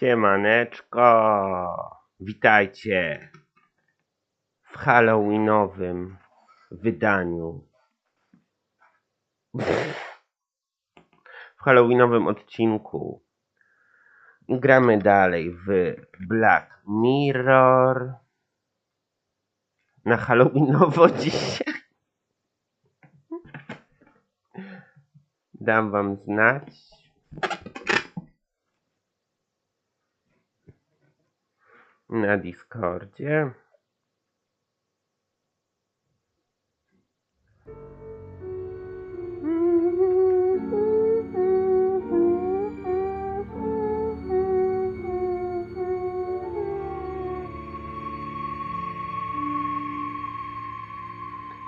Siemaneczko, witajcie w halloweenowym wydaniu, w halloweenowym odcinku. Gramy dalej w Black Mirror na halloweenowo dzisiaj. Dam wam znać. Na Discordzie.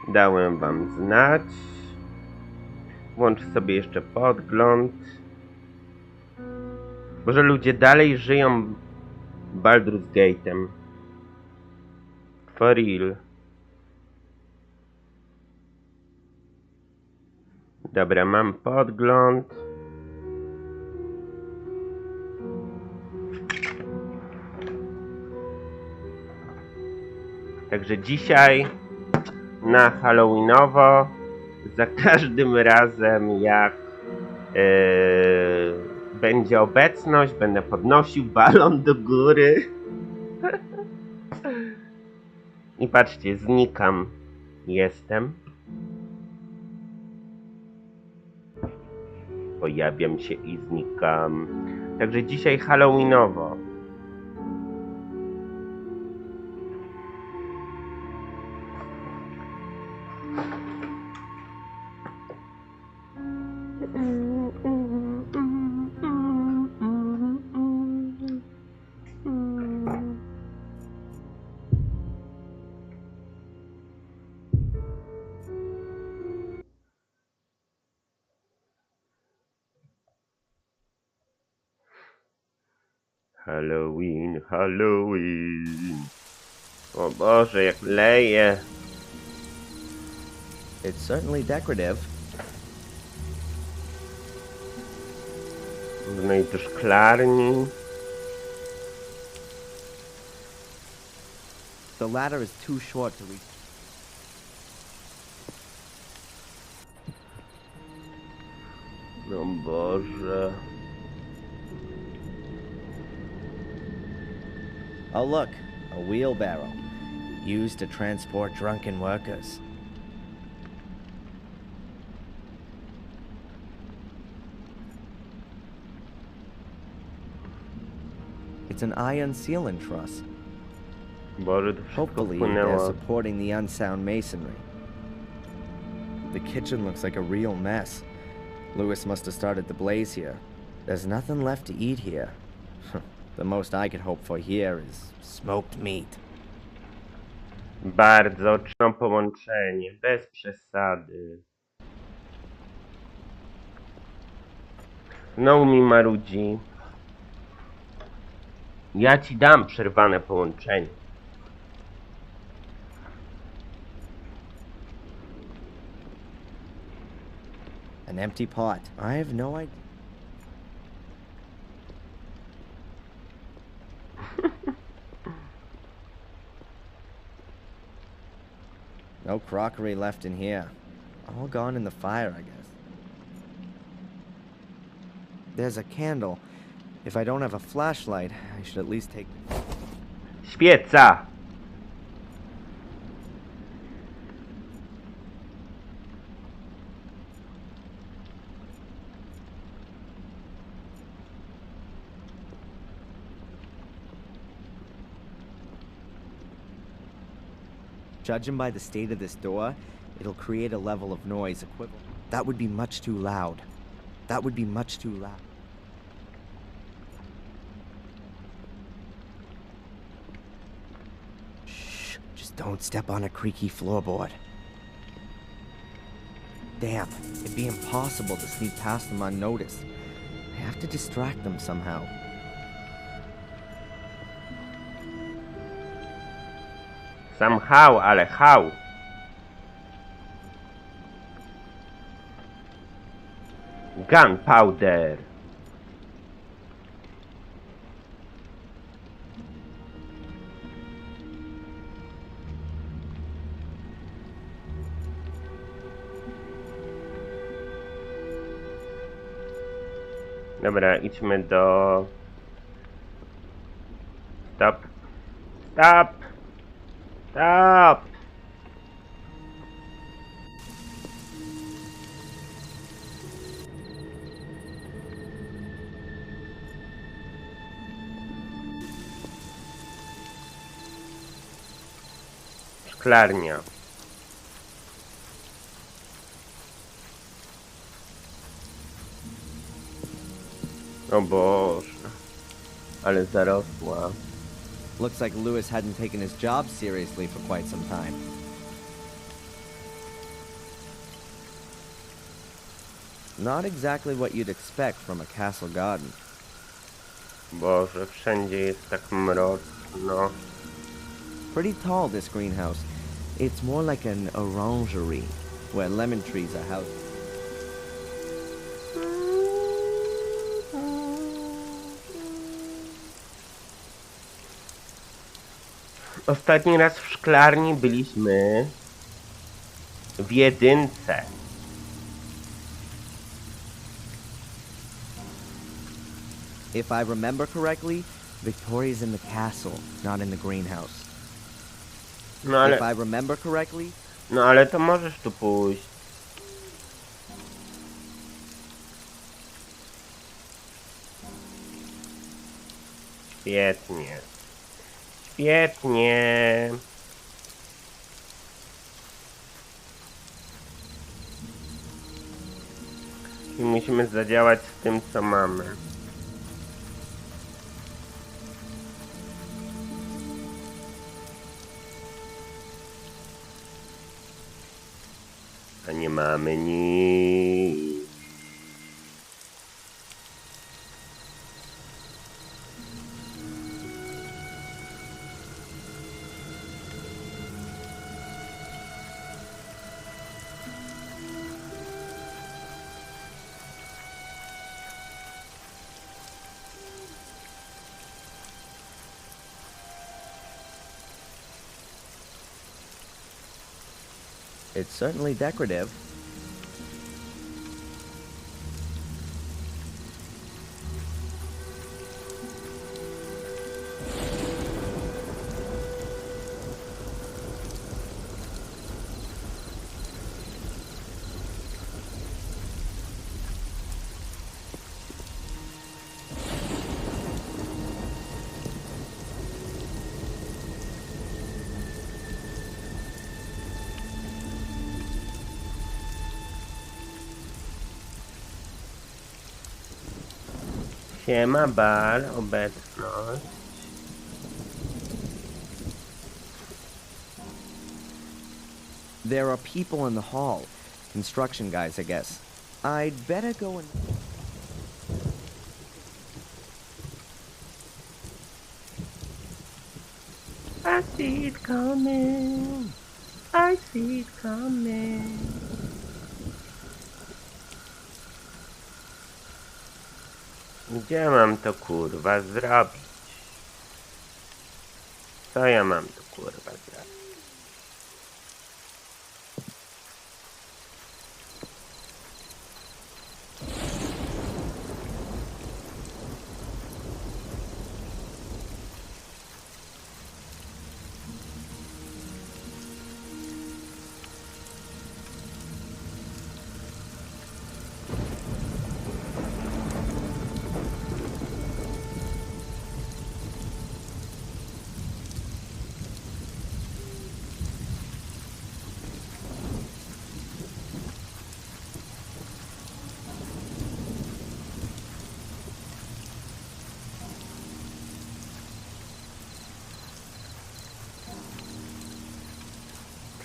Dałem wam znać. Włączę sobie jeszcze podgląd. Może ludzie dalej żyją Baldur's Gate'em. For real. Dobra, mam podgląd. Także dzisiaj na halloweenowo, za każdym razem jak będzie obecność, będę podnosił balon do góry. I patrzcie, znikam. Jestem. Pojawiam się i znikam. Także dzisiaj halloweenowo. Halloween, Halloween. O Boże, jak leje. It's certainly decorative. No i do szklarni. The ladder is too short to reach. No Boże. Oh look, a wheelbarrow, used to transport drunken workers. It's an iron ceiling truss. Boże, to wszystko Hopefully they're wpłynęło. supporting the unsound masonry. The kitchen looks like a real mess. Lewis must have started the blaze here. There's nothing left to eat here. The most I could hope for here is smoked meat. Bardzo oczne połączenie, bez przesady. Znowu mi marudzi. Ja ci dam przerwane połączenie. An empty pot. I have no idea. No crockery left in here. All gone in the fire, I guess. There's a candle. If I don't have a flashlight, I should at least take... Świeca! Judging by the state of this door, it'll create a level of noise equivalent. That would be much too loud. That would be much too loud. Shh, just don't step on a creaky floorboard. Damn, it'd be impossible to sneak past them unnoticed. I have to distract them somehow. Somehow, ale how? Gunpowder. Dobra, idźmy do... Stop. Stop! Stop! Szklarnia. O Boże. Ale zarosła. Looks like Lewis hadn't taken his job seriously for quite some time. Not exactly what you'd expect from a castle garden. Boże, wszędzie jest tak mroczno. Pretty tall, this greenhouse. It's more like an orangery, where lemon trees are housed. Ostatni raz w szklarni byliśmy w jedynce. If I remember correctly, Victoria's in the castle, not in the greenhouse. No If ale, I remember correctly, no ale to możesz tu pójść. Świetnie. Świetnie. I musimy zadziałać z tym, co mamy. A nie mamy nic. it's certainly decorative. Siema, bar, obecność. There are people in the hall. Construction guys, I guess. I'd better go and... I see it coming. I see it coming. Gdzie mam to kurwa zrobić? Co ja mam to kurwa zrobić?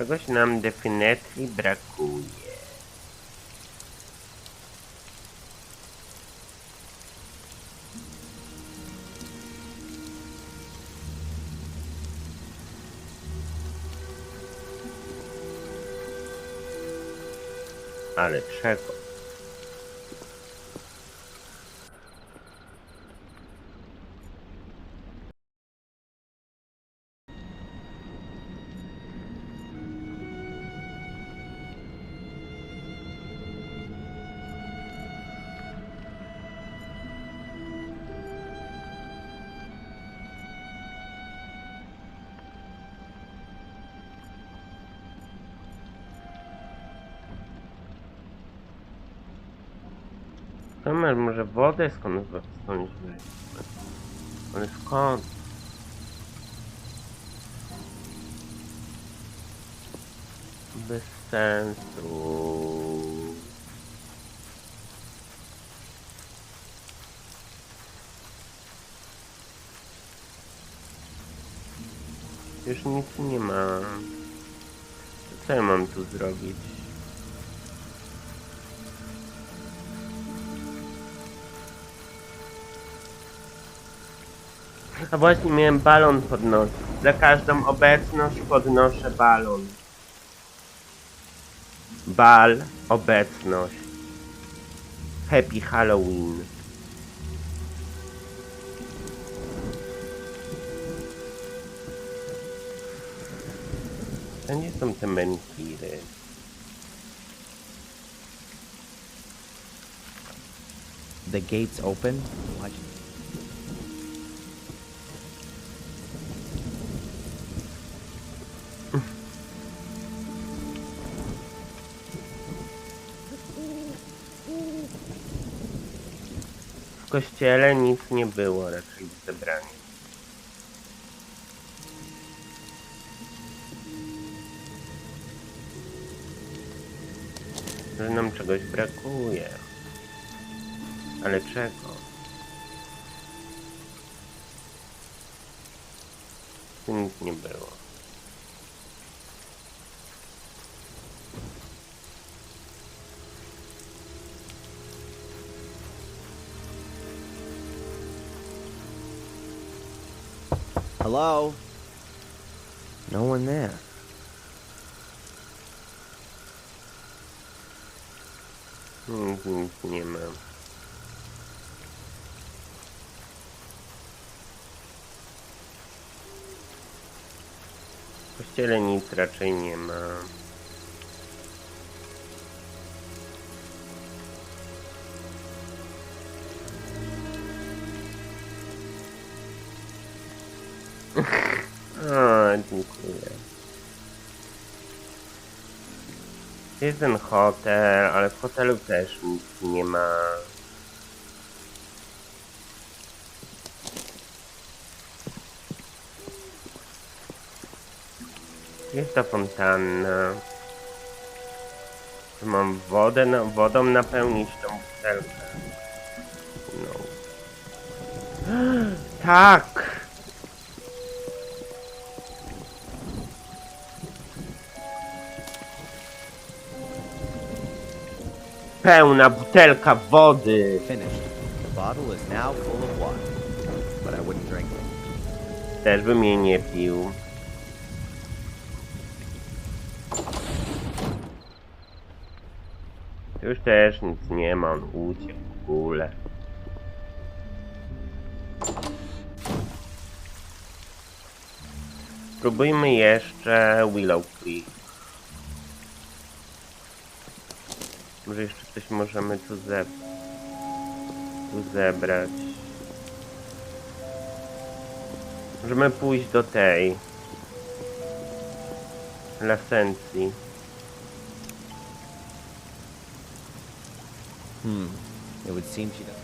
Czegoś nam definitely brakuje. Ale czego? Co masz? Może wodę skąd weźmie? Ale skąd? Bez sensu. Już nic nie ma. Co ja mam tu zrobić? A właśnie miałem balon podnosić. Za każdą obecność podnoszę balon. Bal, obecność. Happy Halloween. To nie są te menhiry. The gates open? What? W kościele nic nie było raczej w zebraniu. Że nam czegoś brakuje. Ale czego? Tu nic nie było. Hello? No one there. Nic nie ma. W kościele nic raczej nie ma. O, dziękuję. Jest ten hotel, ale w hotelu też nic nie ma. Jest ta fontanna. Mam wodą napełnić tą butelkę. No. Tak! Pełna butelka wody. Finished. The bottle is now full of water, but I wouldn't drink it. Też bym jej nie pił. Tu już też nic nie ma, on uciekł w ogóle. Spróbujmy jeszcze Willow Creek. Może jeszcze coś możemy tu zebrać. Możemy pójść do tej lasencji. It would seem she doesn't.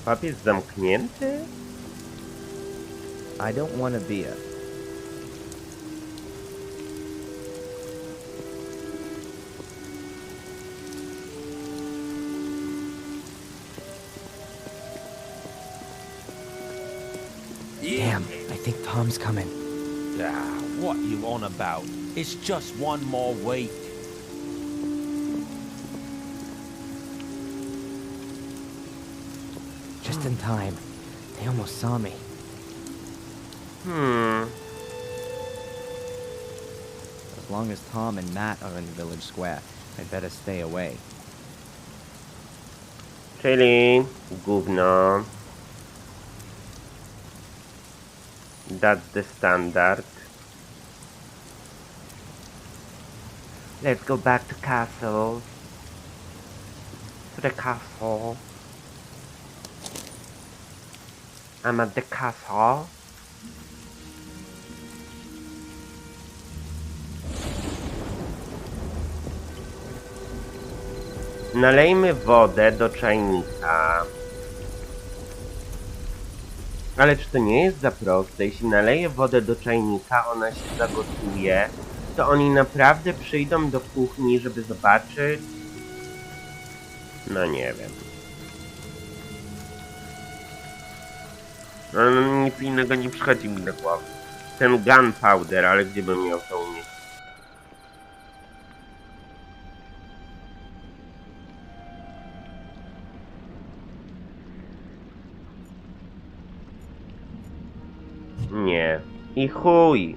Pub jest zamknięty? I don't want to be a... Damn, I think Tom's coming. Ah, what you on about? It's just one more week. Just in time. They almost saw me. As long as Tom and Matt are in the village square, I'd better stay away. Czyli gówno. That's the standard. Let's go back to castle. To the castle. I'm at the castle. Nalejmy wodę do czajnika. Ale czy to nie jest za proste? Jeśli naleję wodę do czajnika, ona się zagotuje, to oni naprawdę przyjdą do kuchni, żeby zobaczyć? No nie wiem. No, nic innego nie przychodzi mi do głowy. Ten gunpowder, ale gdzie bym miał to umieć? Nie. I chuj.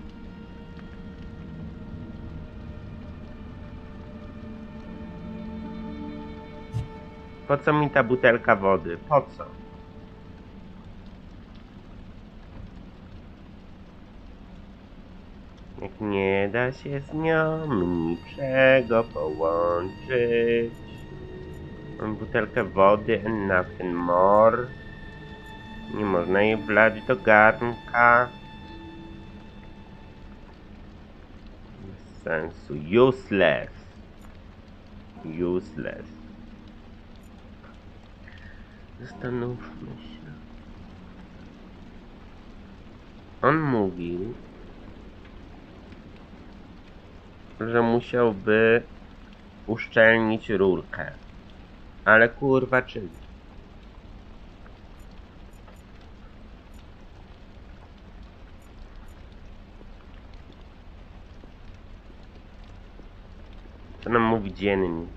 Po co mi ta butelka wody? Po co? Jak nie da się z nią niczego połączyć. Mam butelkę wody and nothing more. Nie można jej wlać do garnka. Bez sensu. Useless. Useless. Zastanówmy się. On mówił, że musiałby uszczelnić rurkę. Ale kurwa czym? Co nam mówi dziennik?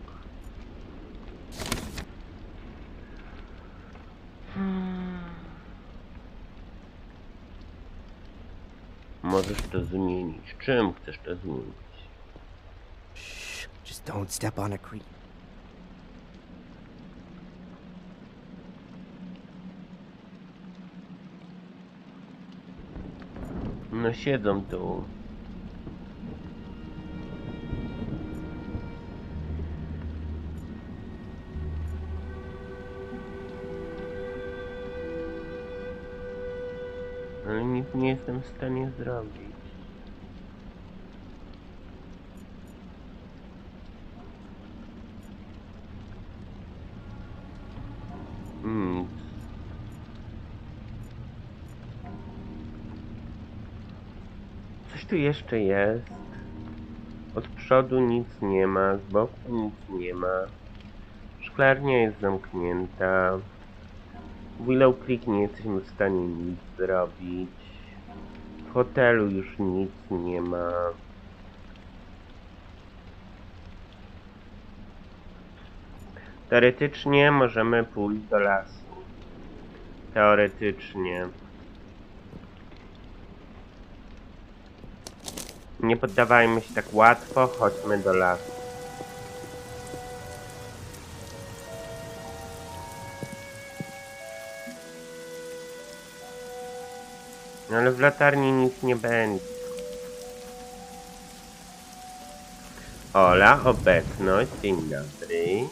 Możesz to zmienić. Czym chcesz to zmienić? Shh, just don't step on a creep. No siedzą tu. Ale nic nie jestem w stanie zrobić. Nic. Coś tu jeszcze jest. Od przodu nic nie ma, z boku nic nie ma. Szklarnia jest zamknięta. Point&Click nie jesteśmy w stanie nic zrobić. W hotelu już nic nie ma. Teoretycznie możemy pójść do lasu. Teoretycznie. Nie poddawajmy się tak łatwo, chodźmy do lasu. No ale w latarni nic nie będzie. Ola, obecność, dzień dobry.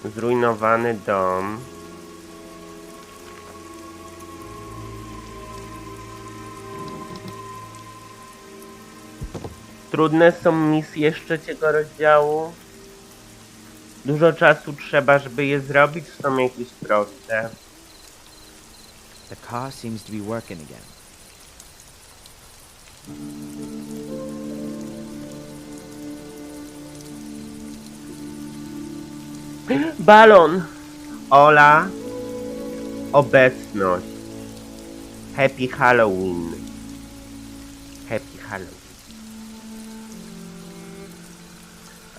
Zrujnowany dom. Trudne są misje trzeciego rozdziału. Dużo czasu trzeba, żeby je zrobić, są jakieś proste. The car seems to be working again. Balon! Ola, obecność. Happy Halloween. Happy Halloween.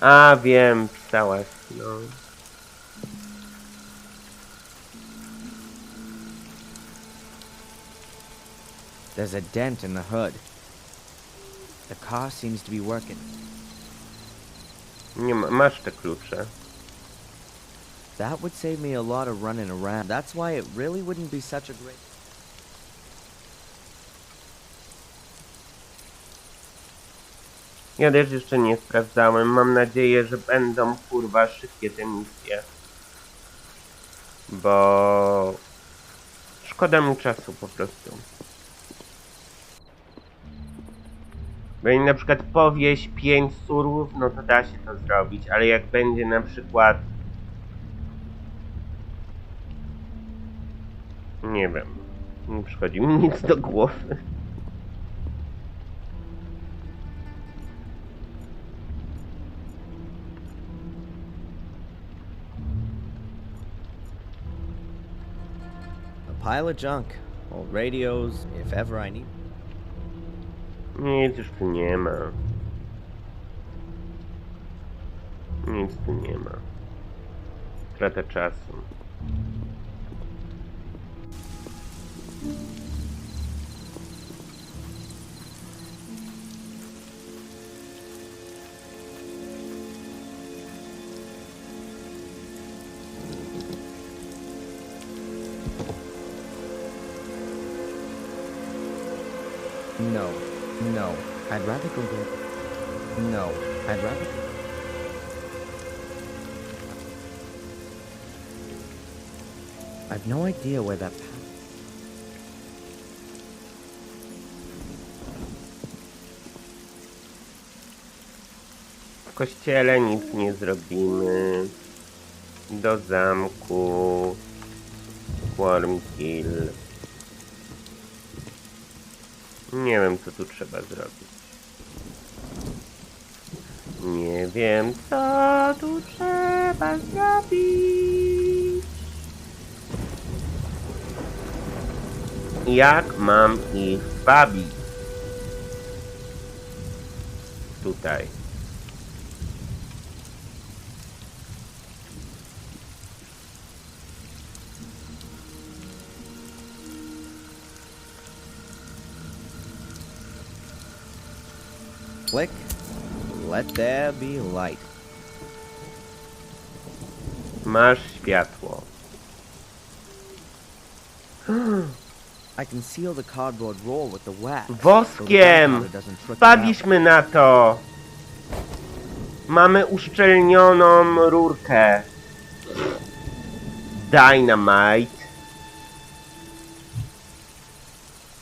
A, wiem, pisałaś, no. There's a dent in the hood. The car seems to be working. Nie ma, masz te klucze. That would save me a lot of running around. That's why it really wouldn't be such a great... Ja też jeszcze nie sprawdzałem. Mam nadzieję, że będą kurwa szybkie te misje. Bo szkoda mi czasu po prostu. Bo jak na przykład powieść 5 surów, no to da się to zrobić, ale jak będzie na przykład, nie wiem, nie przychodzi mi nic do głowy. A pile of junk. Old radios, if ever I need. Nic już tu nie ma. Nic tu nie ma. Strata czasu. No, no. I'd rather go get. No, I'd rather. I've no idea where that path. W kościele nic nie zrobimy. Do zamku. Wormkill. Nie wiem, co tu trzeba zrobić. Nie wiem, co tu trzeba zrobić. Jak mam ich zwabić? Tutaj. Click. Let there be light. Masz światło. I can seal the cardboard roll with the wax. Woskiem! Wpadliśmy na to! Mamy uszczelnioną rurkę. Dynamite.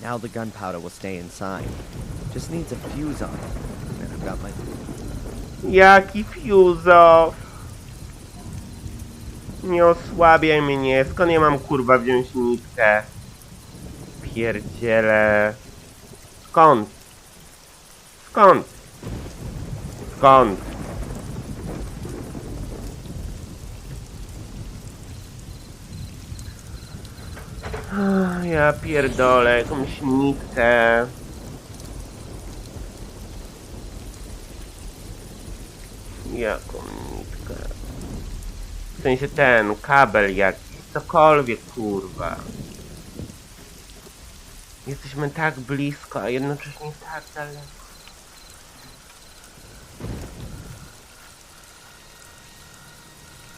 Now the gunpowder will stay inside. Just needs a fuse on it. And I've got my... Jaki fuzo? Nie osłabiaj mnie. Skąd ja mam kurwa wziąć nitkę? Pierdziele. Skąd? Skąd? Skąd? Ja pierdolę jakąś nitkę. Jaką nitkę? W sensie ten, kabel jakiś, cokolwiek kurwa. Jesteśmy tak blisko, a jednocześnie tak daleko.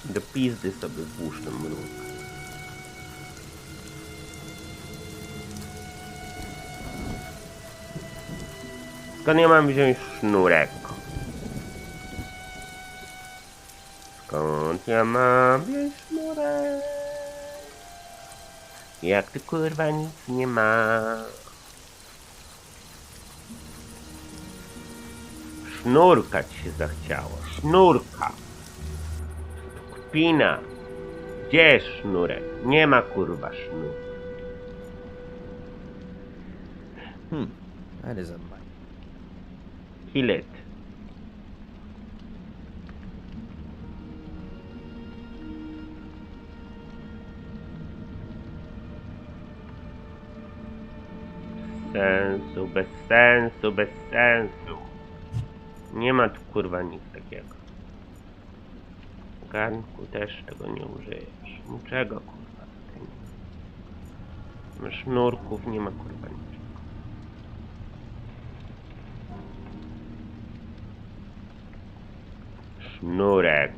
Do pizdy sobie włóż ten mruk. Skąd ja mam wziąć sznurek? Skąd ja mam wziąć sznurek? Jak ty kurwa nic nie ma. Sznurka ci się zachciało. Sznurka. Kpina. Gdzie jest sznurek? Nie ma kurwa sznurka. That is a... Kill it. Sensu, bez sensu, bez sensu. Nie ma tu kurwa nic takiego. W garnku też tego nie użyjesz. Niczego kurwa tutaj nie ma. Sznurków nie ma kurwa niczego. Sznurek.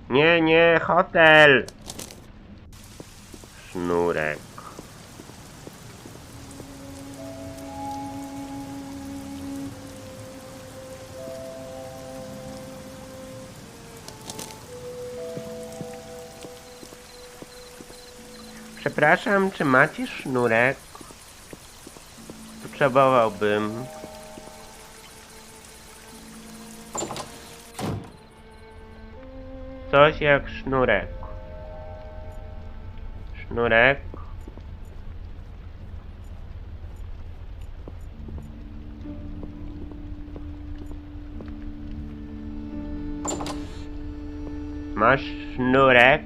Nie, nie, hotel. Sznurek. Przepraszam, czy macie sznurek? Potrzebowałbym. Coś jak sznurek. Sznurek. Masz sznurek?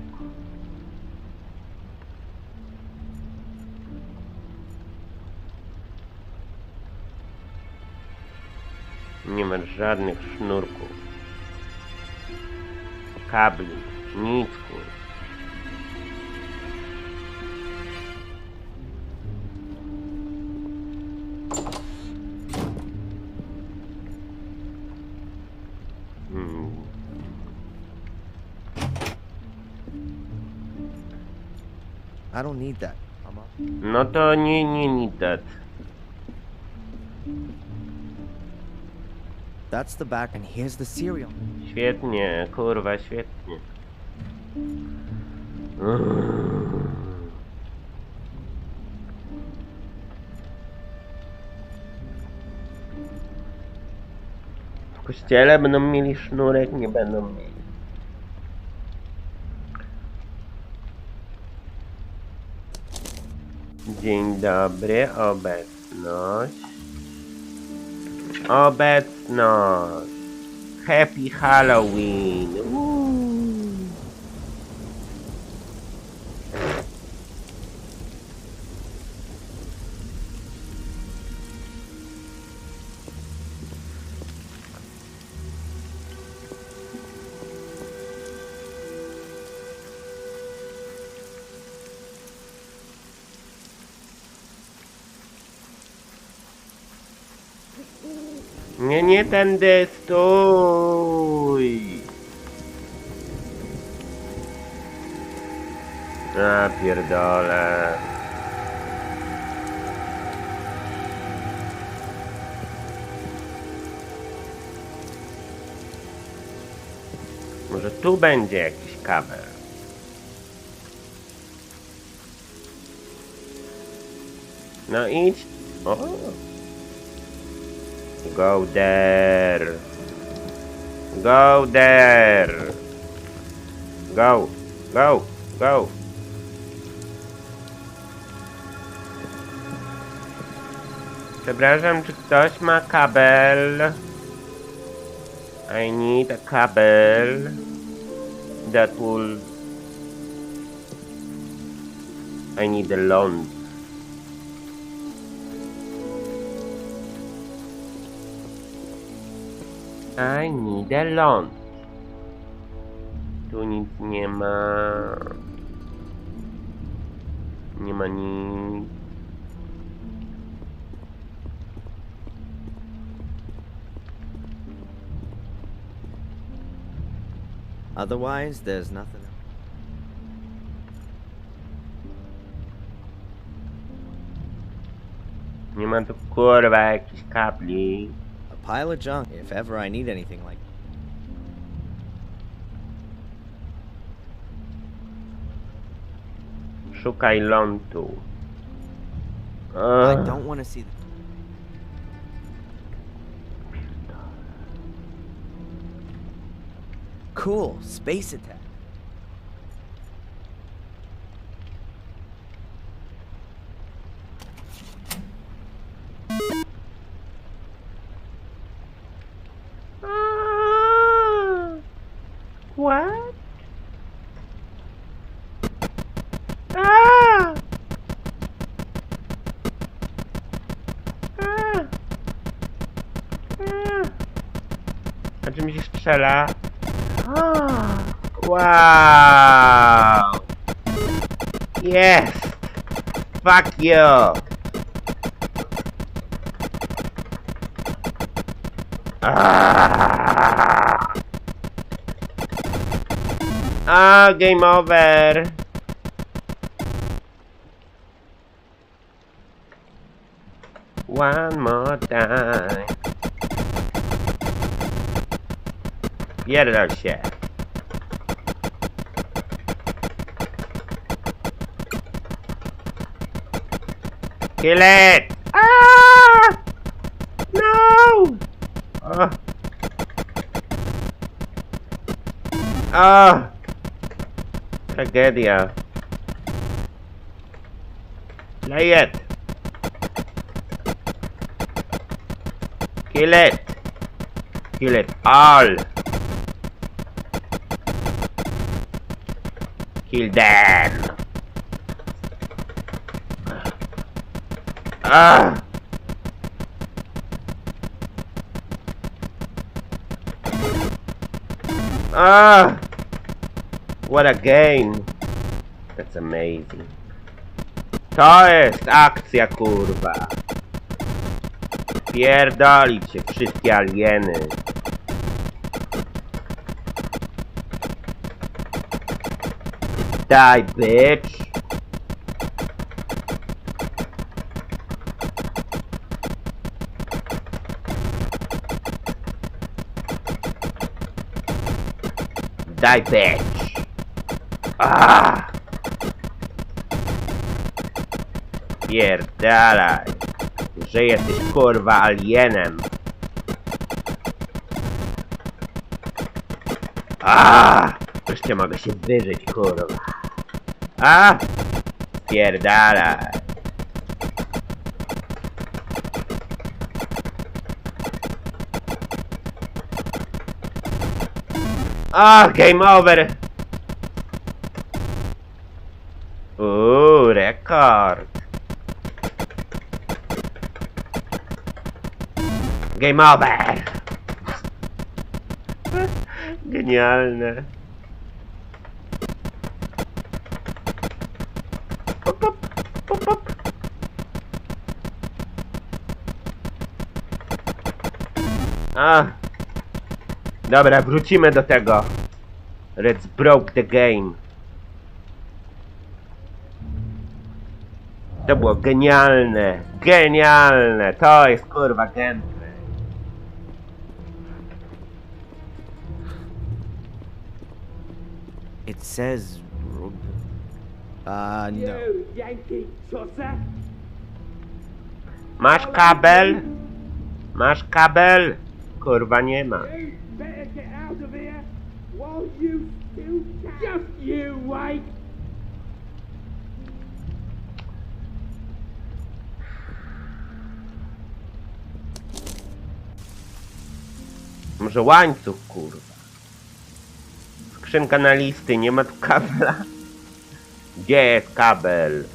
Nie masz żadnych sznurków. Kabli. Nic, kur. I don't need that. No to nie need that. That's the back, and here's the cereal. Świetnie, kurwa, świetnie. W kościele będą mieli sznurek, nie będą mieli. Dzień dobry, obecność. Obecność. Happy Halloween. Nie tędy, stój! A pierdolę. Może tu będzie jakiś kabel. No idź. O. Go there. Go there. Go. Go. Go. Przepraszam, czy ktoś ma kabel? I need a kabel that will... I need a loan. I need a loan. Tu nic nie ma. Nie ma nic. Otherwise, there's nothing. Nie ma tu kurwa jakichś kabli. A pile of junk, if ever I need anything like. Szukaj lądu. I don't want to see the. Cool, space attack. What? Ah! Ah! Ah! A czym się strzela? Ah! Wow! Yes! Fuck you! Ah! Ah, game over! One more time. Pierdol się. Kill it! Ah! No! Oh. Oh. Tragedia. Play it! Kill it! Kill it all! Kill them! Ah! Ah! What a game! That's amazing. To jest akcja, kurwa! Pierdolić się wszystkie alieny! Die, bitch! Die, bitch! Ah! Pierdalaj! Że jesteś, kurwa, alienem! Ah! Wreszcie mogę się wyżyć, kurwa! A! Pierdalaj! Ah, game over! Rekord! Game over! Genialne! Pop, pop, pop, pop. A! Dobra, wrócimy do tego. Let's broke the game. To było genialne. Genialne. To jest, kurwa, gameplay. It says... no. You Yankee tosser! Masz kabel? Masz kabel? Kurwa, nie ma. You better get out of here while you still can. Just you wait! Może łańcuch, kurwa. Skrzynka na listy, nie ma tu kabla. Gdzie jest kabel?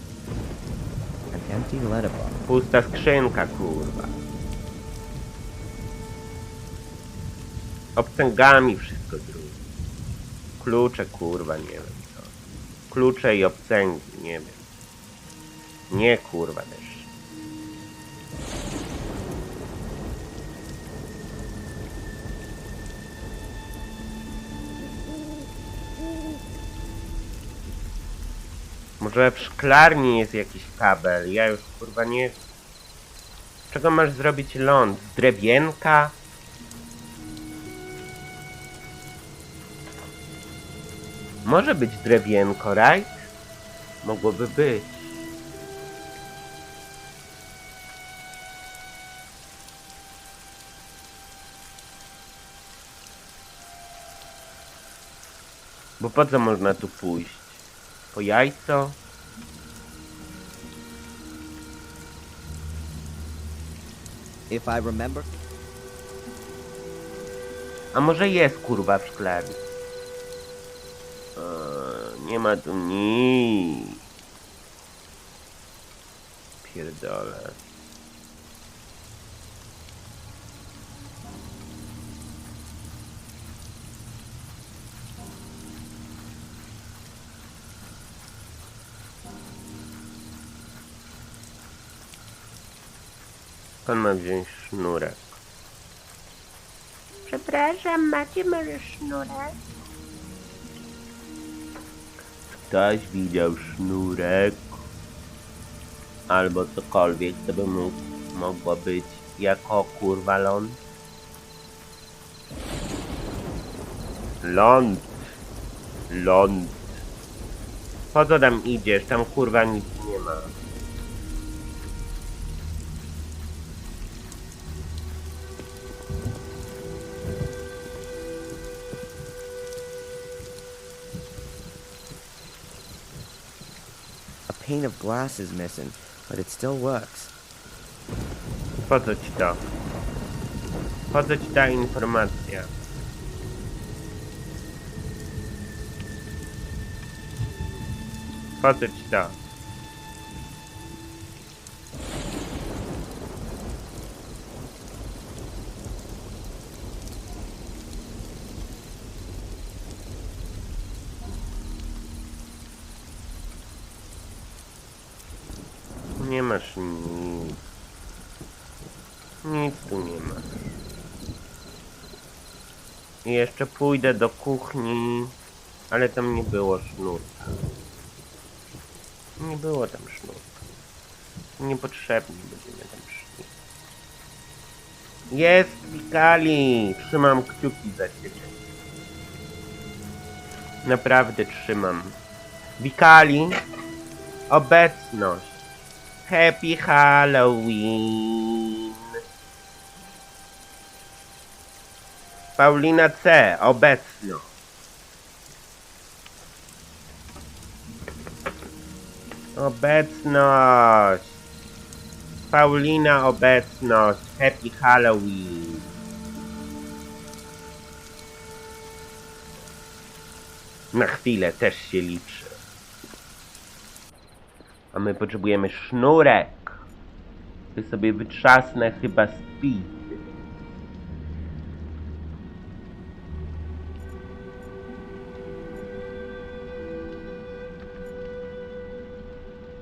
An empty letterbox. Pusta skrzynka, kurwa. Obcęgami wszystko drugie. Klucze, kurwa, nie wiem co. Klucze i obcęgi, nie wiem. Nie, kurwa, też. Może w szklarni jest jakiś kabel, ja już, kurwa, nie... Z czego masz zrobić ląd? Z drewienka? Może być drewienko, right? Mogłoby być. Bo po co można tu pójść? Po jajco? If I remember... A może jest, kurwa, w szklarni? Nie ma tu nic. Pierdolę. Pan ma wziąć sznurek. Przepraszam, macie może sznurek? Ktoś widział sznurek? Albo cokolwiek, co by mogło być jako, kurwa, ląd? Ląd! Ląd! Po co tam idziesz? Tam, kurwa, nic nie ma. pane of glass is missing, but it still works. Po co ci to? Po co ci ta informacja? Po co ci to? Nie masz nic. Nic tu nie ma. I jeszcze pójdę do kuchni, ale tam nie było sznurka. Nie było tam sznurka. Niepotrzebnie będziemy tam szli. Jest, Wikali! Trzymam kciuki za ciebie. Naprawdę trzymam. Wikali, obecność. Happy Halloween. Paulina C. Obecność. Obecność. Paulina obecność. Happy Halloween. Na chwilę też się liczy. A my potrzebujemy sznurek. Ty sobie wytrzasnę chyba speed.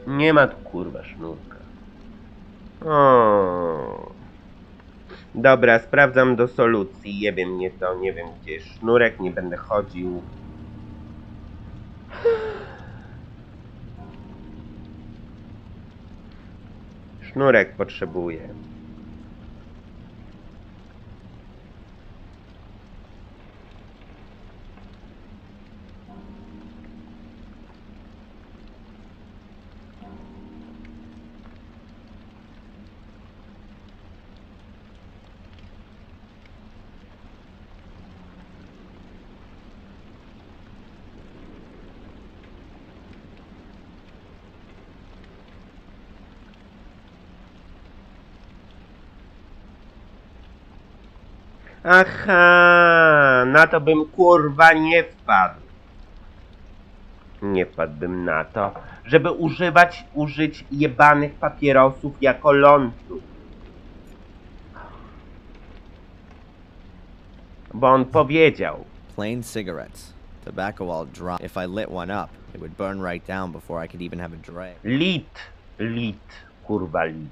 Nie ma tu kurwa sznurka. O. Dobra, sprawdzam do solucji. Nie wiem, nie to, nie wiem gdzie jest sznurek, nie będę chodził. Sznurek potrzebuję. Aha, na to bym kurwa nie wpadł. Nie wpadłbym na to, żeby użyć jebanych papierosów jako lądu. Bo on powiedział. Plain cigarettes. Tobacco all dry. If I lit one up, it would burn right down before I could even have a drag. Lit, kurwa lit.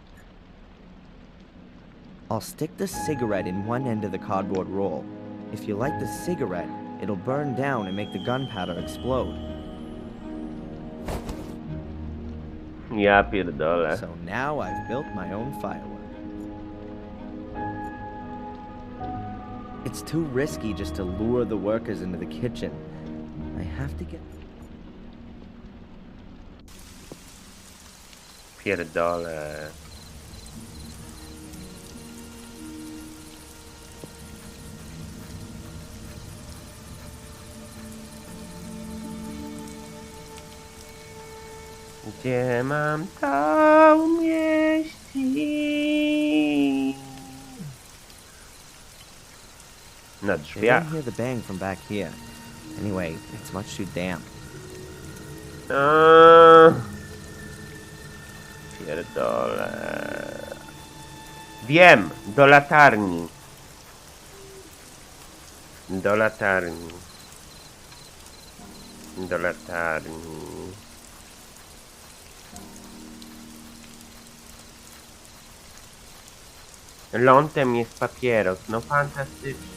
I'll stick the cigarette in one end of the cardboard roll. If you light the cigarette, it'll burn down and make the gunpowder explode. Ja pierdolę. So now I've built my own firework. It's too risky just to lure the workers into the kitchen. I have to get... Pierdolę. Gdzie mam to umieścić? Na They drzwiach. don't hear the bang from back here. Anyway, it's much too damp. Pierdolę. Wiem, do latarni. Do latarni. Do latarni. Lądem jest papieros, no fantastycznie.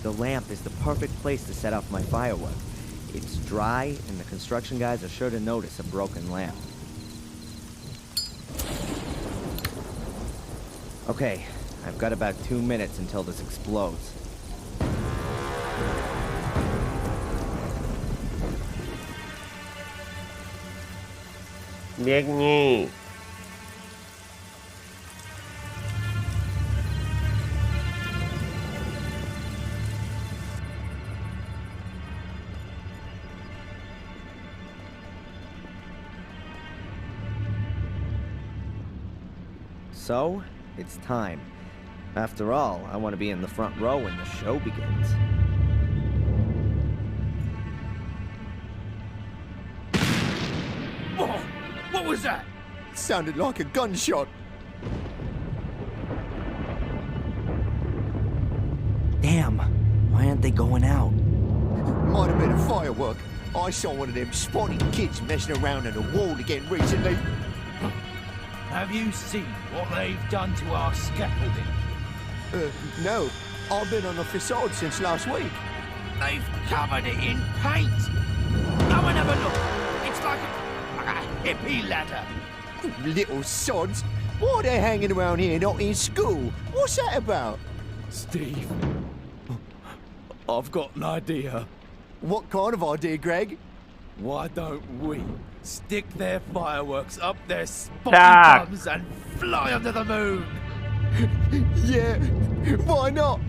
The lamp is the perfect place to set off my firework. It's dry, and the construction guys are sure to notice a broken lamp. Okay, I've got about 2 minutes until this explodes. Biegnij! So, it's time. After all, I want to be in the front row when the show begins. Whoa! What was that? Sounded like a gunshot. Damn, why aren't they going out? Might have been a firework. I saw one of them spotty kids messing around on the wall again recently. Have you seen what they've done to our scaffolding? No. I've been on the facade since last week. They've covered it in paint. Go and have a look. It's like a hippie ladder. Little sods. Why are they hanging around here not in school? What's that about? Steve, I've got an idea. What kind of idea, Greg? Why don't we stick their fireworks up their spotty Tak. bums and fly under the moon? Yeah, why not?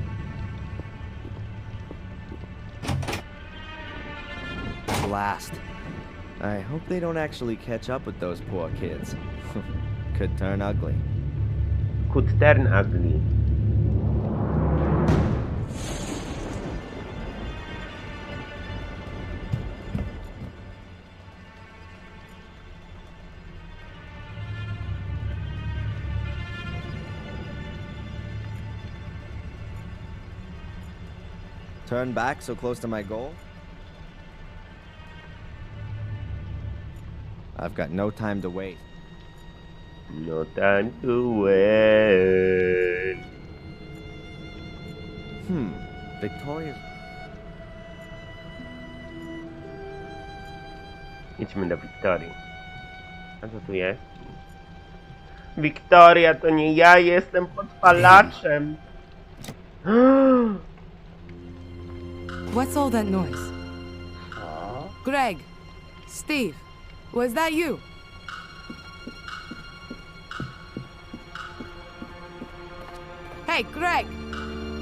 Blast. I hope they don't actually catch up with those poor kids. Could turn ugly. Could turn ugly. Turn back so close to my goal? I've got no time to wait. No time to wait. Victoria's... Idźmy do Wiktorii. A co tu jest? Wiktoria, to nie ja jestem podpalaczem. What's all that noise? Greg, Steve, was that you? Hey, Greg,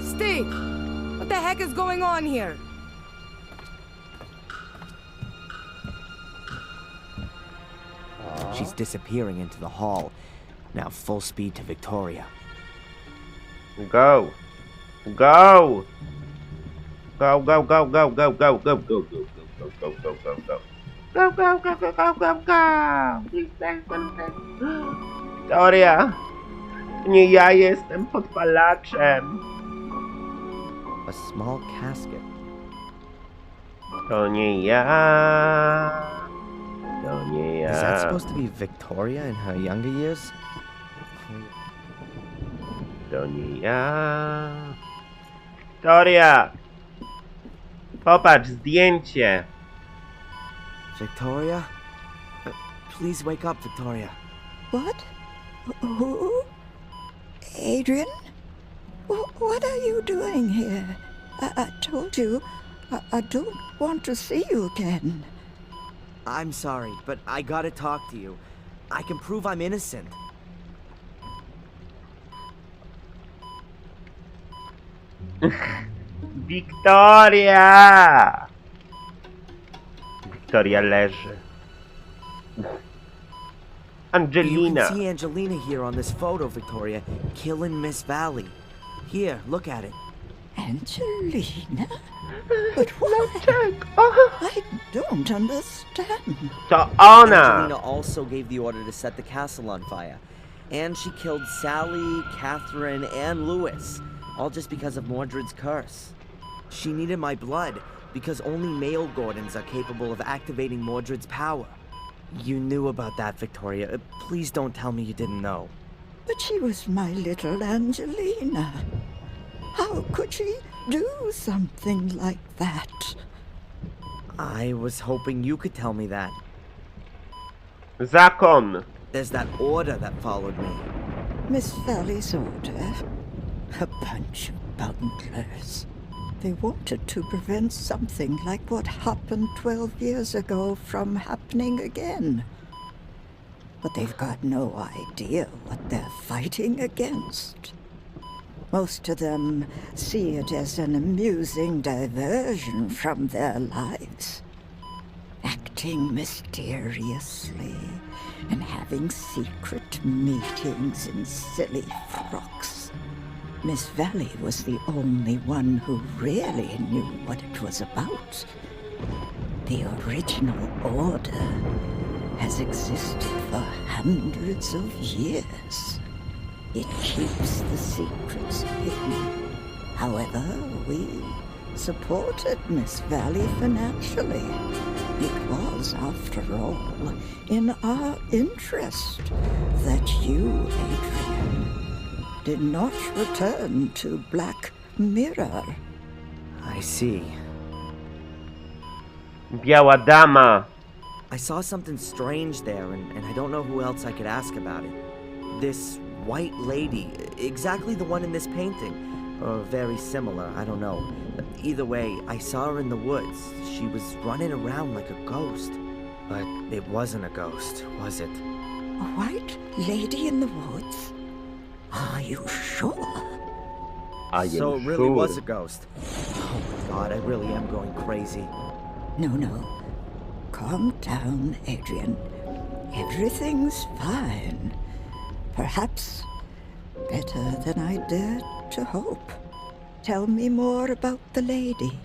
Steve, what the heck is going on here? She's disappearing into the hall. Now full speed to Victoria. Go! Go! Go, go, go, go, go, go, go, go, go, go, go, go, go, go, go. Go, go, go, go, go, go, go! Wiktoria! Nie ja jestem podpalaczem. A small casket. To nie ja. To nie ja. Is that supposed to be Victoria in her younger years? To nie ja. Wiktoria! Popatrz, zdjęcie. Victoria? Please wake up, Victoria. What? Who? Adrian? What are you doing here? I told you, I don't want to see you again. I'm sorry, but I gotta talk to you. I can prove I'm innocent. Wiktoria! Wiktoria leży. Angelina. You can see Angelina here on this photo, Victoria, killing Miss Valley. Here, look at it. Angelina? But why? I don't understand. To ona! Angelina also gave the order to set the castle on fire. And she killed Sally, Catherine, and Lewis. All just because of Mordred's curse. She needed my blood, because only male Gordons are capable of activating Mordred's power. You knew about that, Victoria. Please don't tell me you didn't know. But she was my little Angelina. How could she do something like that? I was hoping you could tell me that. Zakon. There's that order that followed me. Miss Valley's order? A bunch of bunglers. They wanted to prevent something like what happened 12 years ago from happening again. but they've got no idea what they're fighting against. Most of them see it as an amusing diversion from their lives, acting mysteriously and having secret meetings in silly frocks. Miss Valley was the only one who really knew what it was about. The original order has existed for hundreds of years. It keeps the secrets hidden. However, we supported Miss Valley financially. It was, after all, in our interest that you, Adrian, did not return to Black Mirror. I see. Biała dama. I saw something strange there, and I don't know who else I could ask about it. This white lady, exactly the one in this painting, or very similar, I don't know. Either way, I saw her in the woods. She was running around like a ghost. But it wasn't a ghost, was it? A white lady in the woods? Are you sure? So it really was a ghost. Oh my god, I really am going crazy. No. Calm down, Adrian. Everything's fine. Perhaps better than I dared to hope. Tell me more about the lady.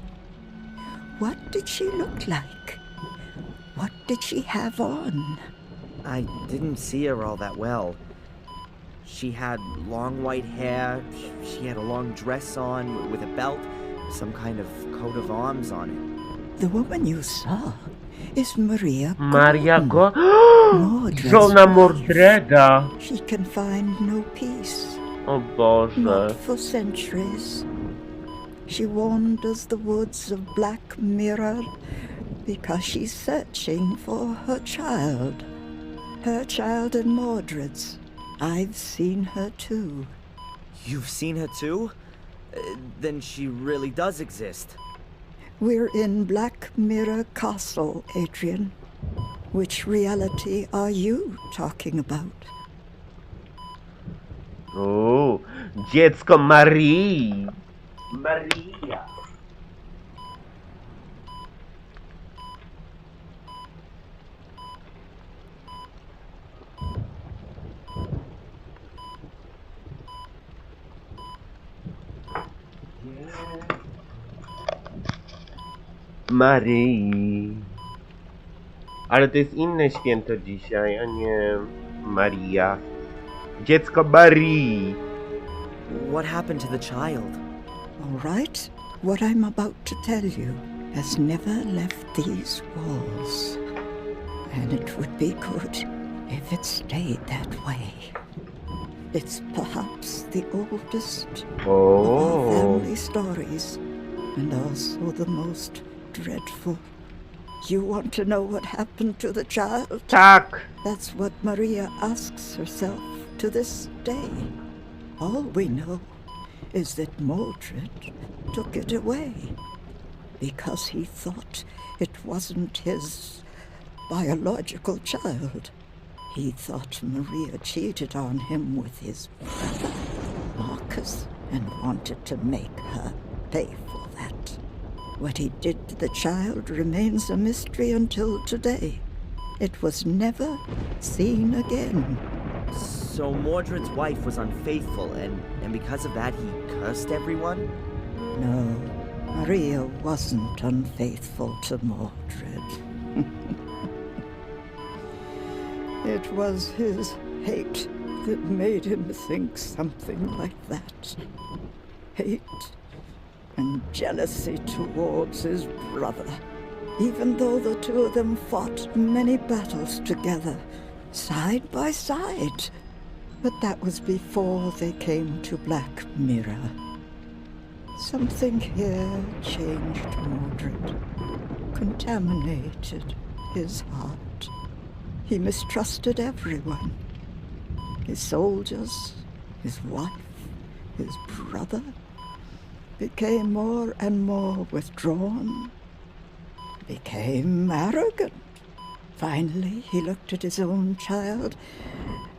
What did she look like? What did she have on? I didn't see her all that well. She had long white hair, she had a long dress on with a belt, some kind of coat of arms on it. The woman you saw is Maria Mordred's żona Mordreda. She can find no peace. O Boże. Not for centuries. She wanders the woods of Black Mirror because she's searching for her child. Her child and Mordred's. I've seen her too. You've seen her too? Then she really does exist. We're in Black Mirror Castle, Adrian. Which reality are you talking about? O, dziecko Marii. Maria. Maryi. Ale to jest inne święto dzisiaj, a nie Maria. Dziecko Marii. What happened to the child? All right, what I'm about to tell you has never left these walls. And it would be good if it stayed that way. It's perhaps the oldest of our family stories, and also the most dreadful. You want to know what happened to the child? Tak. That's what Maria asks herself to this day. All we know is that Mordred took it away because he thought it wasn't his biological child. He thought Maria cheated on him with his brother, Marcus, and wanted to make her pay for that. What he did to the child remains a mystery until today. It was never seen again. So Mordred's wife was unfaithful, and because of that he cursed everyone? No, Maria wasn't unfaithful to Mordred. It was his hate that made him think something like that. Hate and jealousy towards his brother, even though the two of them fought many battles together, side by side. But that was before they came to Black Mirror. Something here changed Mordred, contaminated his heart. He mistrusted everyone. His soldiers, his wife, his brother, became more and more withdrawn, became arrogant, Finally, he looked at his own child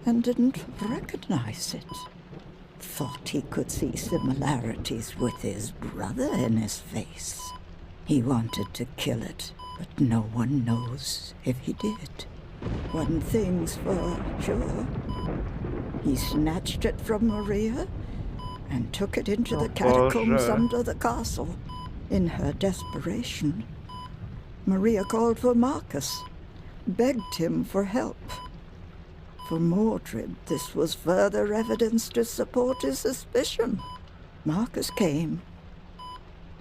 and didn't recognize it. Thought he could see similarities with his brother in his face. He wanted to kill it, but no one knows if he did. One thing's for sure. He snatched it from Maria and took it into the catacombs under the castle. In her desperation, Maria called for Marcus, begged him for help. For Mordred, this was further evidence to support his suspicion. Marcus came,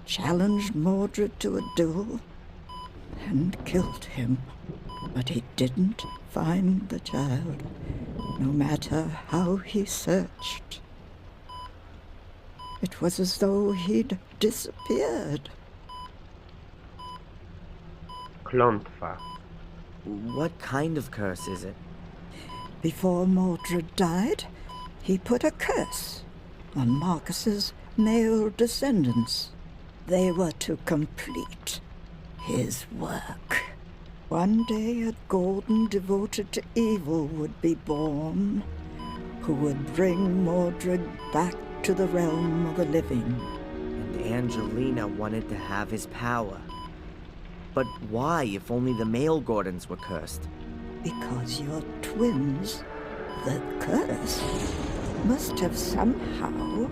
challenged Mordred to a duel, and killed him. But he didn't find the child, no matter how he searched. It was as though he'd disappeared. Klątwa. What kind of curse is it? Before Mordred died, he put a curse on Marcus's male descendants. They were to complete his work. One day a golden devoted to evil would be born, who would bring Mordred back to the realm of the living. And Angelina wanted to have his power. But why, if only the male Gordons were cursed? Because you're twins, the curse must have somehow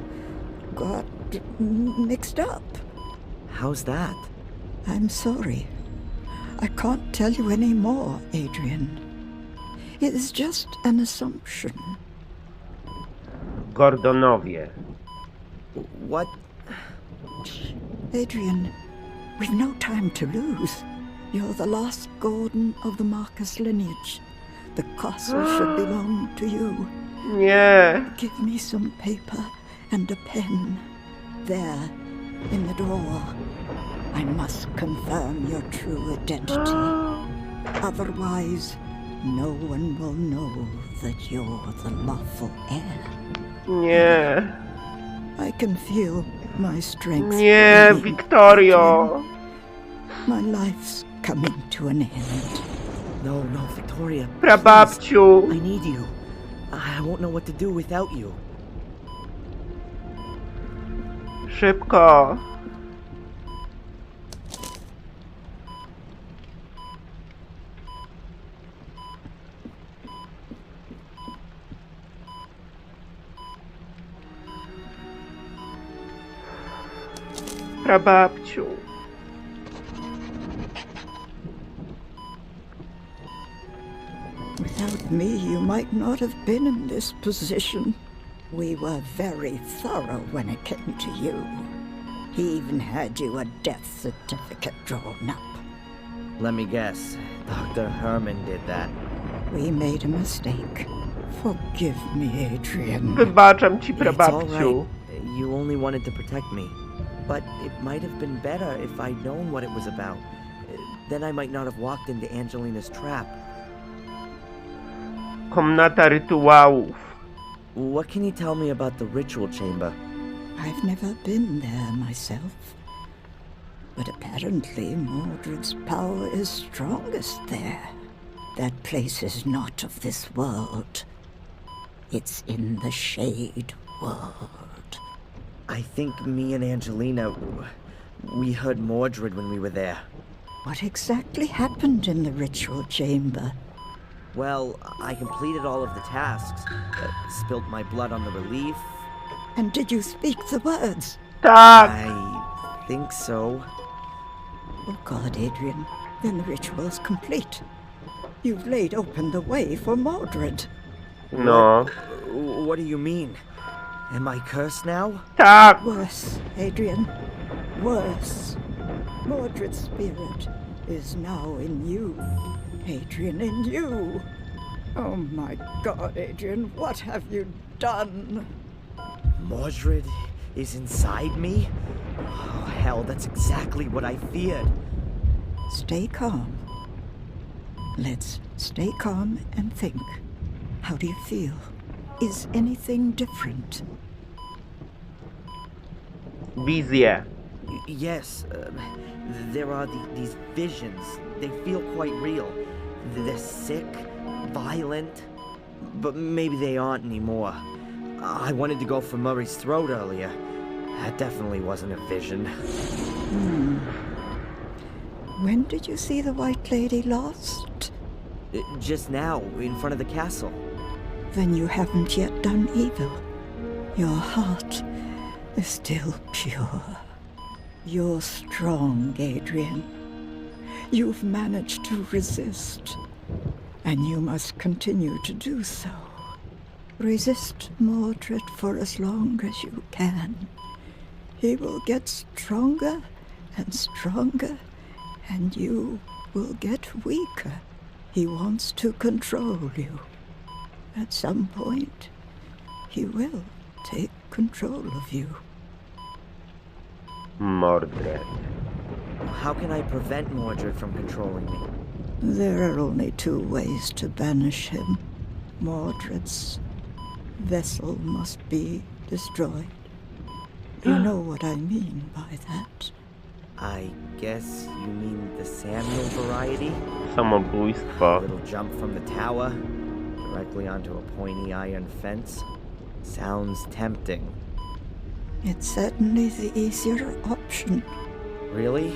got mixed up. How's that? I'm sorry. I can't tell you any more, Adrian. It is just an assumption. Gordonowie. What? Adrian, we've no time to lose. You're the last Gordon of the Marcus lineage. The castle should belong to you. Nie. Give me some paper and a pen. There, in the drawer. I must confirm your true identity. Otherwise, no one will know that you're the lawful heir. Nie. I can feel my strength. Nie, waning. Victorio. My life's coming to an end. No, Victoria. Prababciu. Please. I need you. I won't know what to do without you. Szybko. Prababciu. Without me, you might not have been in this position. We were very thorough when it came to you. He even had you a death certificate drawn up. Let me guess. Dr. Herman did that. We made a mistake. Forgive me, Adrian. Wybaczam ci, It's all prababciu. right. You only wanted to protect me. But it might have been better if I'd known what it was about. Then I might not have walked into Angelina's trap. Komnata rytuałów. What can you tell me about the ritual chamber? I've never been there myself. But apparently Mordred's power is strongest there. That place is not of this world. It's in the Shade World. I think me and Angelina, we heard Mordred when we were there. What exactly happened in the ritual chamber? Well, I completed all of the tasks. Spilt my blood on the relief. And did you speak the words? Tak. I think so. Oh God, Adrian, then the ritual is complete. You've laid open the way for Mordred. No. What do you mean? Am I cursed now? Tak. Worse, Adrian. Worse. Mordred's spirit is now in you. Adrian, in you. Oh my God, Adrian, what have you done? Mordred is inside me? Oh, hell, that's exactly what I feared. Stay calm. Let's stay calm and think. How do you feel? Is anything different? Wizje. Yes, there are these visions. They feel quite real. They're sick, violent, but maybe they aren't anymore. I wanted to go for Murray's throat earlier. That definitely wasn't a vision. When did you see the White Lady last? Just now, in front of the castle. Then you haven't yet done evil. Your heart is still pure. You're strong, Adrian. You've managed to resist, and you must continue to do so. Resist Mordred for as long as you can. He will get stronger and stronger, and you will get weaker. He wants to control you. At some point, he will take control of you. Mordred. How can I prevent Mordred from controlling me? There are only two ways to banish him. Mordred's vessel must be destroyed. You know what I mean by that. I guess you mean the Samuel variety? Samobójstwo. Little jump from the tower, directly onto a pointy iron fence. Sounds tempting. It's certainly the easier option. Really?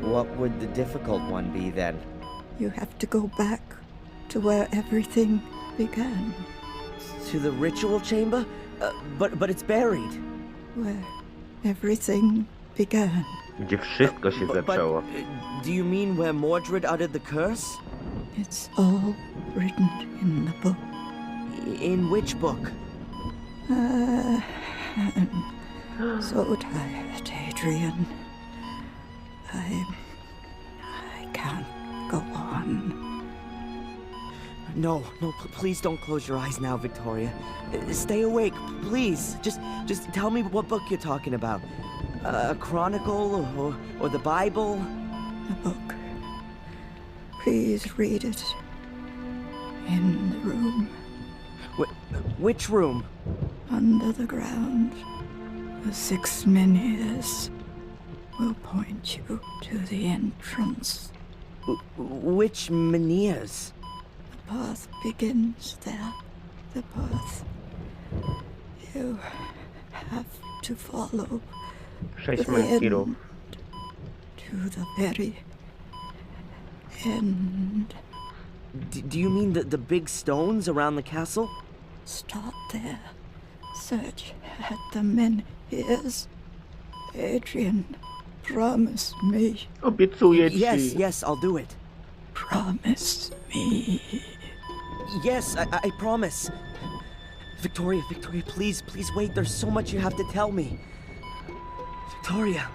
What would the difficult one be then? You have to go back to where everything began. To the ritual chamber? But it's buried. Where everything began. Gdzie wszystko się zaczęło. Do you mean where Mordred uttered the curse? It's all written in the book. In which book? I'm so tired, Adrian. I can't go on. No, please don't close your eyes now, Victoria. Stay awake, please. Just tell me what book you're talking about. A chronicle or the Bible? The book. Please read it. In the room. Which room? Under the ground. The 6 menhirs will point you to the entrance. Which menhirs? The path begins there. The path. You have to follow 6 to the menhirów. end. To the very end. Do you mean the big stones around the castle? Start there. Search at the menhirs. Adrian, promise me. Obiecuję ci. Yes, I'll do it. Promise me. Yes, I promise. Victoria, please wait. There's so much you have to tell me. Victoria.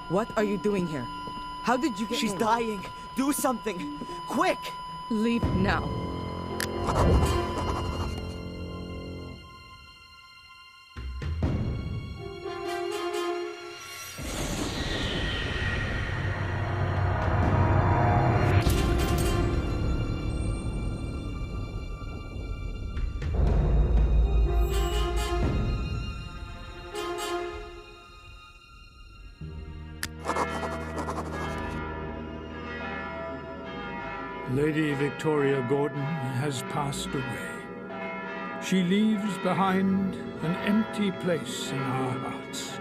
What are you doing here? How did you get She's in? dying. Do something. Quick! Leave now. Lady Victoria Gordon has passed away. She leaves behind an empty place in our hearts.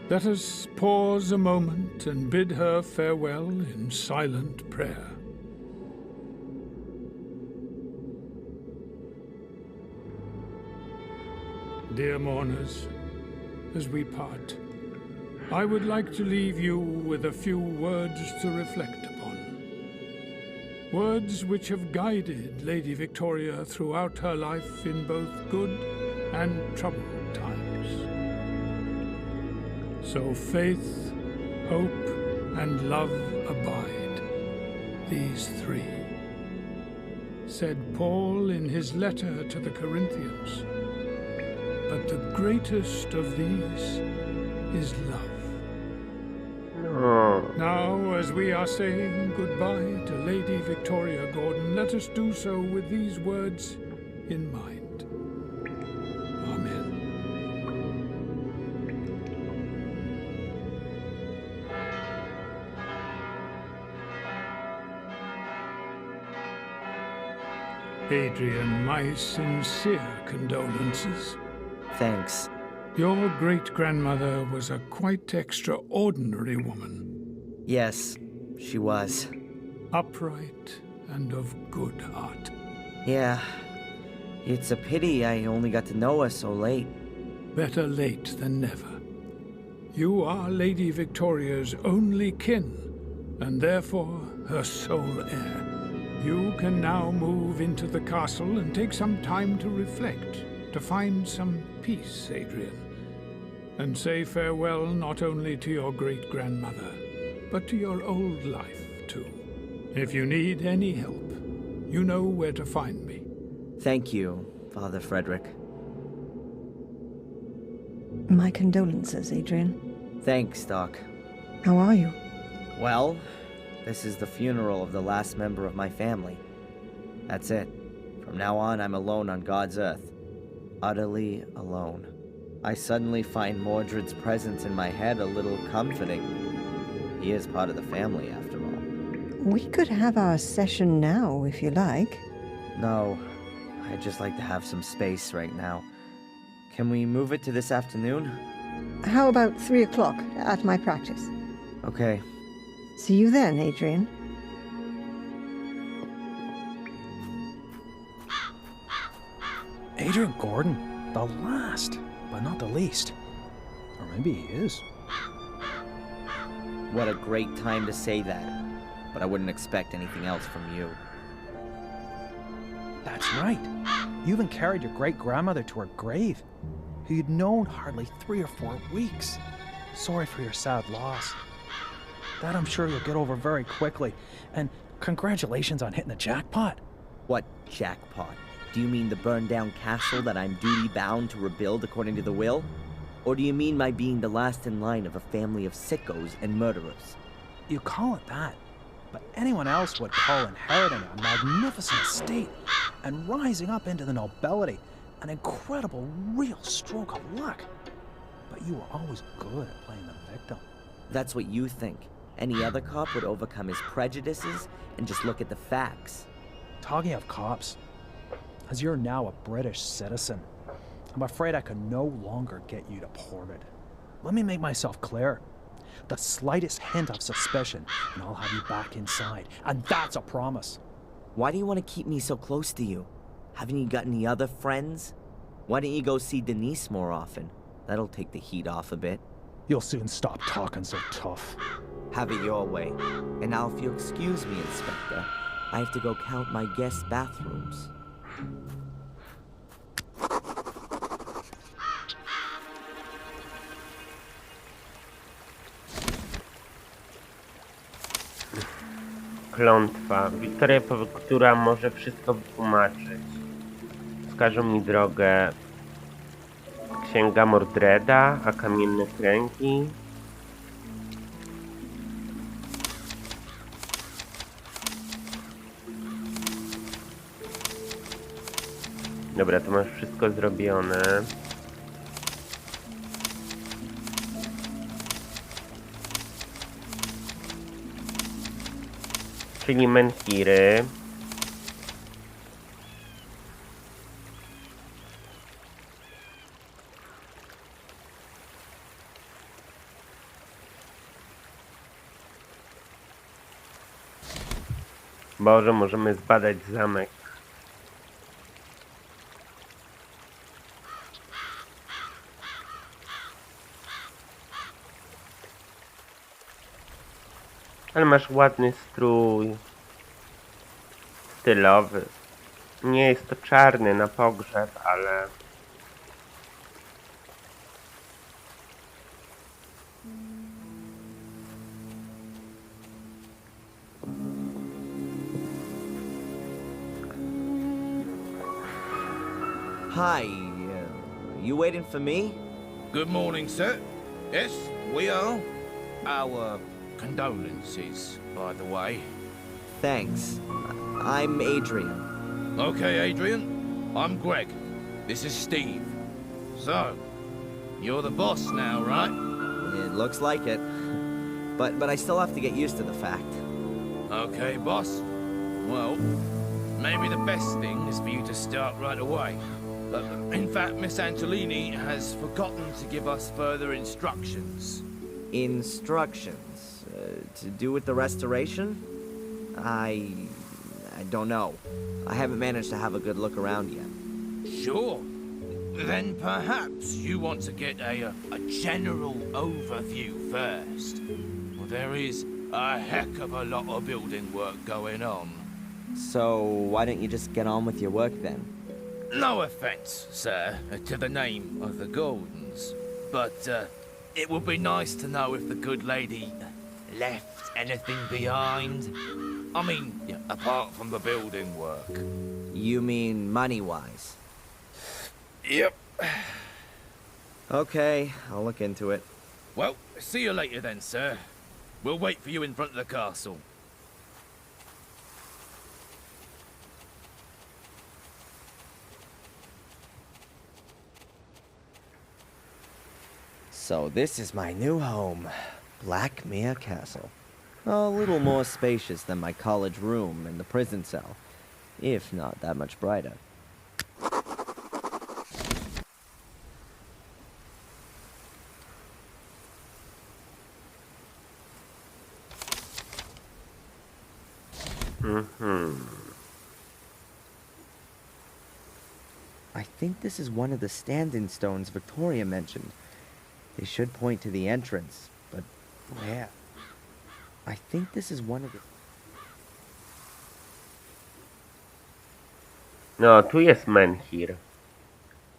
Let us pause a moment and bid her farewell in silent prayer. Dear mourners, as we part, I would like to leave you with a few words to reflect upon. Words which have guided Lady Victoria throughout her life in both good and troubled times. So faith, hope, and love abide, these three, said Paul in his letter to the Corinthians. But the greatest of these is love. Now, as we are saying goodbye to Lady Victoria Gordon, let us do so with these words in mind. Adrian, my sincere condolences. Thanks. Your great-grandmother was a quite extraordinary woman. Yes, she was. Upright and of good heart. Yeah. It's a pity I only got to know her so late. Better late than never. You are Lady Victoria's only kin, and therefore her sole heir. You can now move into the castle and take some time to reflect, to find some peace, Adrian, and say farewell not only to your great-grandmother, but to your old life, too. If you need any help, you know where to find me. Thank you, Father Frederick. My condolences, Adrian. Thanks, Doc. How are you? Well, this is the funeral of the last member of my family. That's it. From now on, I'm alone on God's earth. Utterly alone. I suddenly find Mordred's presence in my head a little comforting. He is part of the family, after all. We could have our session now, if you like. No, I'd just like to have some space right now. Can we move it to this afternoon? How about 3 o'clock at my practice? Okay. See you then, Adrian. Adrian Gordon, the last, but not the least. Or maybe he is. What a great time to say that. But I wouldn't expect anything else from you. That's right. You even carried your great-grandmother to her grave, who you'd known hardly 3 or 4 weeks. Sorry for your sad loss. That I'm sure you'll get over very quickly. And congratulations on hitting the jackpot. What jackpot? Do you mean the burned-down castle that I'm duty-bound to rebuild according to the will? Or do you mean my being the last in line of a family of sickos and murderers? You call it that, but anyone else would call inheriting a magnificent estate and rising up into the nobility an incredible, real stroke of luck. But you were always good at playing the victim. That's what you think. Any other cop would overcome his prejudices and just look at the facts. Talking of cops, as you're now a British citizen, I'm afraid I can no longer get you deported. Let me make myself clear. The slightest hint of suspicion, and I'll have you back inside. And that's a promise. Why do you want to keep me so close to you? Haven't you got any other friends? Why don't you go see Denise more often? That'll take the heat off a bit. You'll soon stop talking so tough. Have it your way. And now if you'll excuse me, Inspector, I have to go count my guest bathrooms. Klątwa. Wiktoria, która może wszystko wytłumaczyć. Wskażą mi drogę Księga Mordreda, a kamienne kręgi. Dobra, to masz wszystko zrobione. Czyli menhiry. Boże, możemy zbadać zamek. Ale masz ładny strój. Stylowy. Nie jest to czarny na pogrzeb, ale... Hi, you waiting for me? Good morning, sir. Yes, we are. Our condolences, by the way. Thanks. I'm Adrian. Okay, Adrian. I'm Greg. This is Steve. So, you're the boss now, right? It looks like it. But I still have to get used to the fact. Okay, boss. Well, maybe the best thing is for you to start right away. In fact, Miss Antolini has forgotten to give us further instructions. Instructions? To do with the restoration? I don't know. I haven't managed to have a good look around yet. Sure. Then perhaps you want to get a general overview first. Well, there is a heck of a lot of building work going on. So, why don't you just get on with your work then? No offense, sir, to the name of the Gordons, but it would be nice to know if the good lady left anything behind. I mean, yeah, apart from the building work. You mean money-wise? Yep. Okay, I'll look into it. Well, see you later then, sir. We'll wait for you in front of the castle. So this is my new home, Blackmere Castle. A little more spacious than my college room and the prison cell, if not that much brighter. I think this is one of the standing stones Victoria mentioned. They should point to the entrance, but where? I think this is one of the... No, tu jest menhir.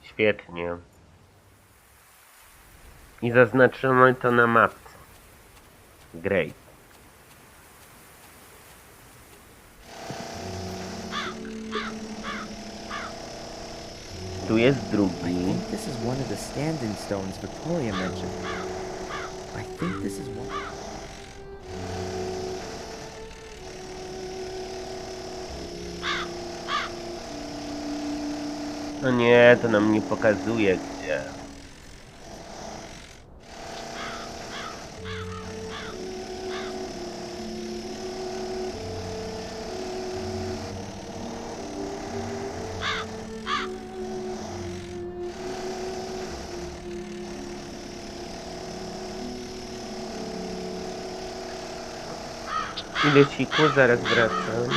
Świetnie. I zaznaczymy to na mapce. Great. Tu jest drugi. I think this is one of the standing stones Victoria mentioned. I think this is one... No nie, to nam nie pokazuje gdzie. Ileciku, zaraz wracam.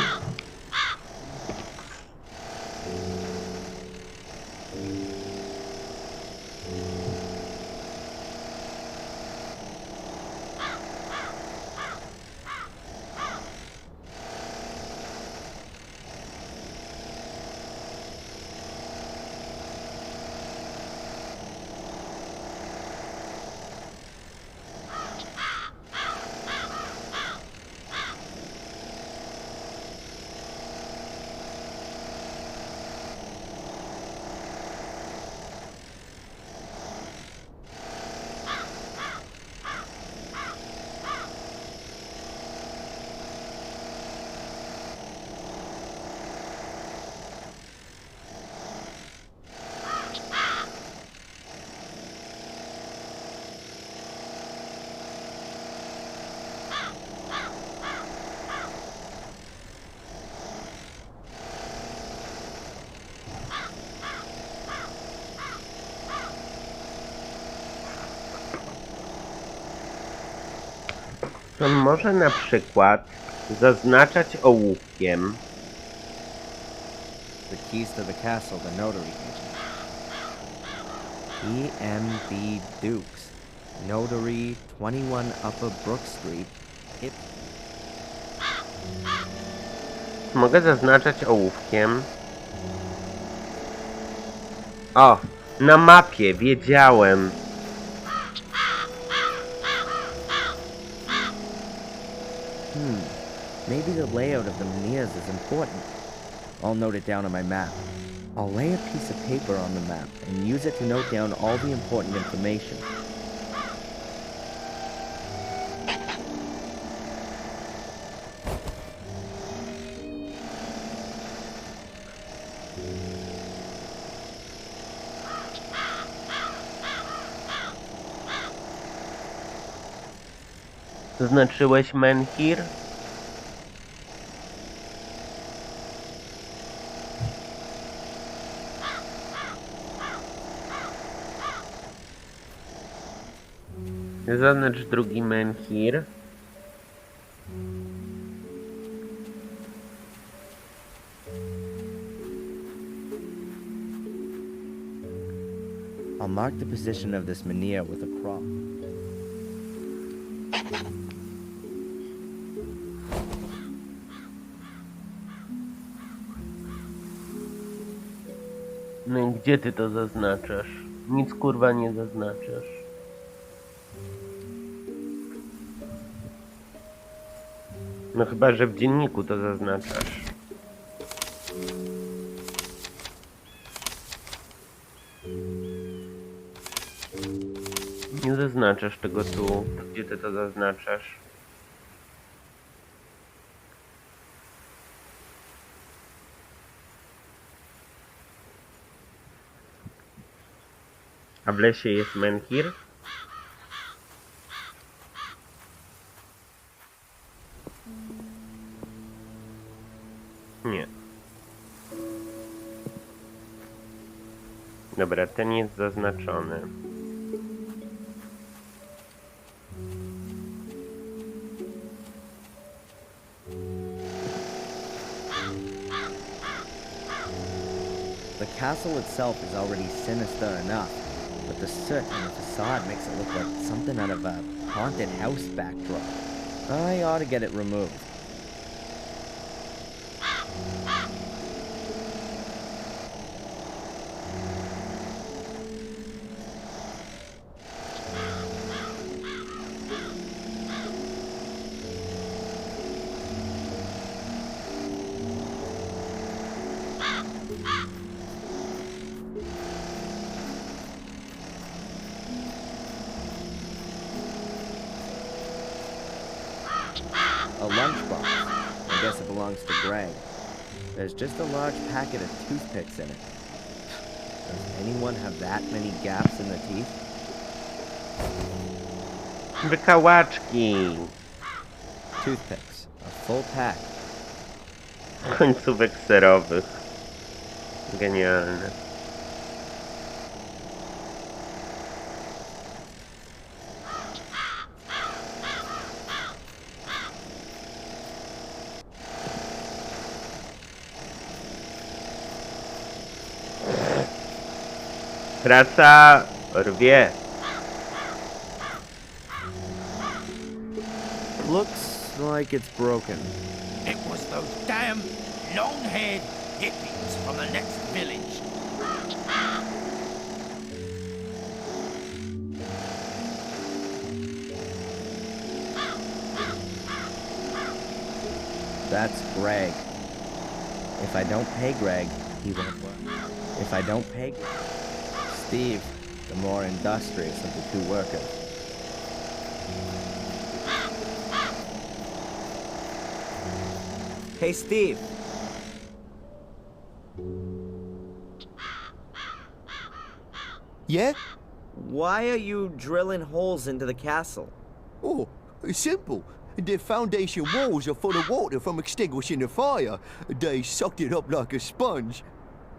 On może na przykład zaznaczać ołówkiem. The keys to the castle, the notary agent. E.M.B. Dukes. Notary, 21 Upper Brook Street. Mogę zaznaczać ołówkiem. O, na mapie, wiedziałem. Maybe the layout of the menhirs is important. I'll note it down on my map. I'll lay a piece of paper on the map and use it to note down all the important information. Zaznaczyłeś menhir? Zaznacz drugi menhir. I'll mark the position of this menhir with a cross. No i gdzie ty to zaznaczasz? Nic kurwa nie zaznaczasz. No chyba, że w dzienniku to zaznaczasz. Nie zaznaczasz tego tu. To gdzie ty to zaznaczasz? A w lesie jest menhir? Nie. Dobra, ten jest zaznaczony. The castle itself is already sinister enough, but the soot on the facade makes it look like something out of a haunted house backdrop. I ought to get it removed. A lunchbox. I guess it belongs to Greg. There's just a large packet of toothpicks in it. Does anyone have that many gaps in the teeth? Wykałaczki. Toothpicks. A full pack. Końcówek serowych. Genialne. Praca rwie. Looks like it's broken. It was those damn long-haired hippies from the next village. That's Greg. If I don't pay Greg, he won't work. If I don't pay Steve, the more industrious of the two workers. Hey, Steve. Yeah? Why are you drilling holes into the castle? Oh, it's simple. The foundation walls are full of water from extinguishing the fire. They sucked it up like a sponge.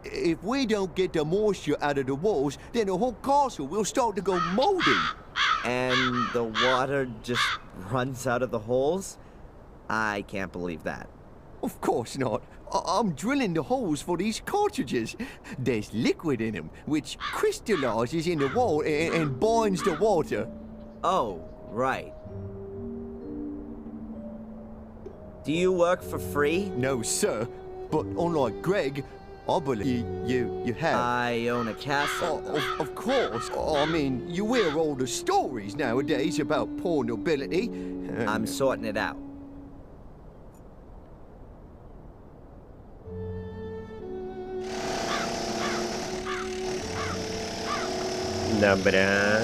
If we don't get the moisture out of the walls, then the whole castle will start to go moldy. And the water just runs out of the holes? I can't believe that. Of course not. I'm drilling the holes for these cartridges. There's liquid in them, which crystallizes in the wall and binds the water. Oh, right. Do you work for free? No, sir. But unlike Greg, I believe you have. I own a castle. Of course. I mean, you hear all the stories nowadays about poor nobility. I'm sorting it out. Dobra.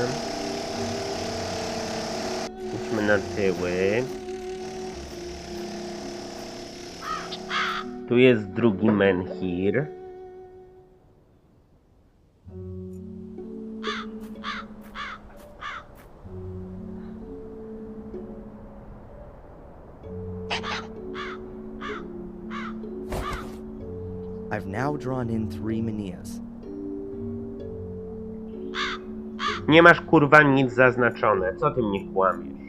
Idźmy na tyły. Tu jest drugi menhir. I've now drawn in 3 menhirs. Nie masz kurwa nic zaznaczone. Co ty mnie kłamiesz?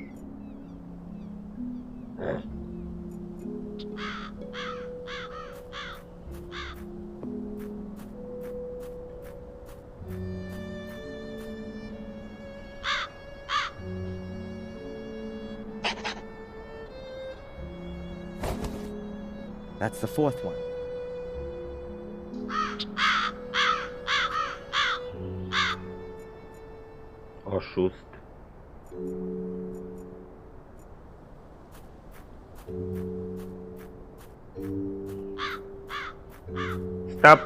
That's the fourth one. Oszust. Stop.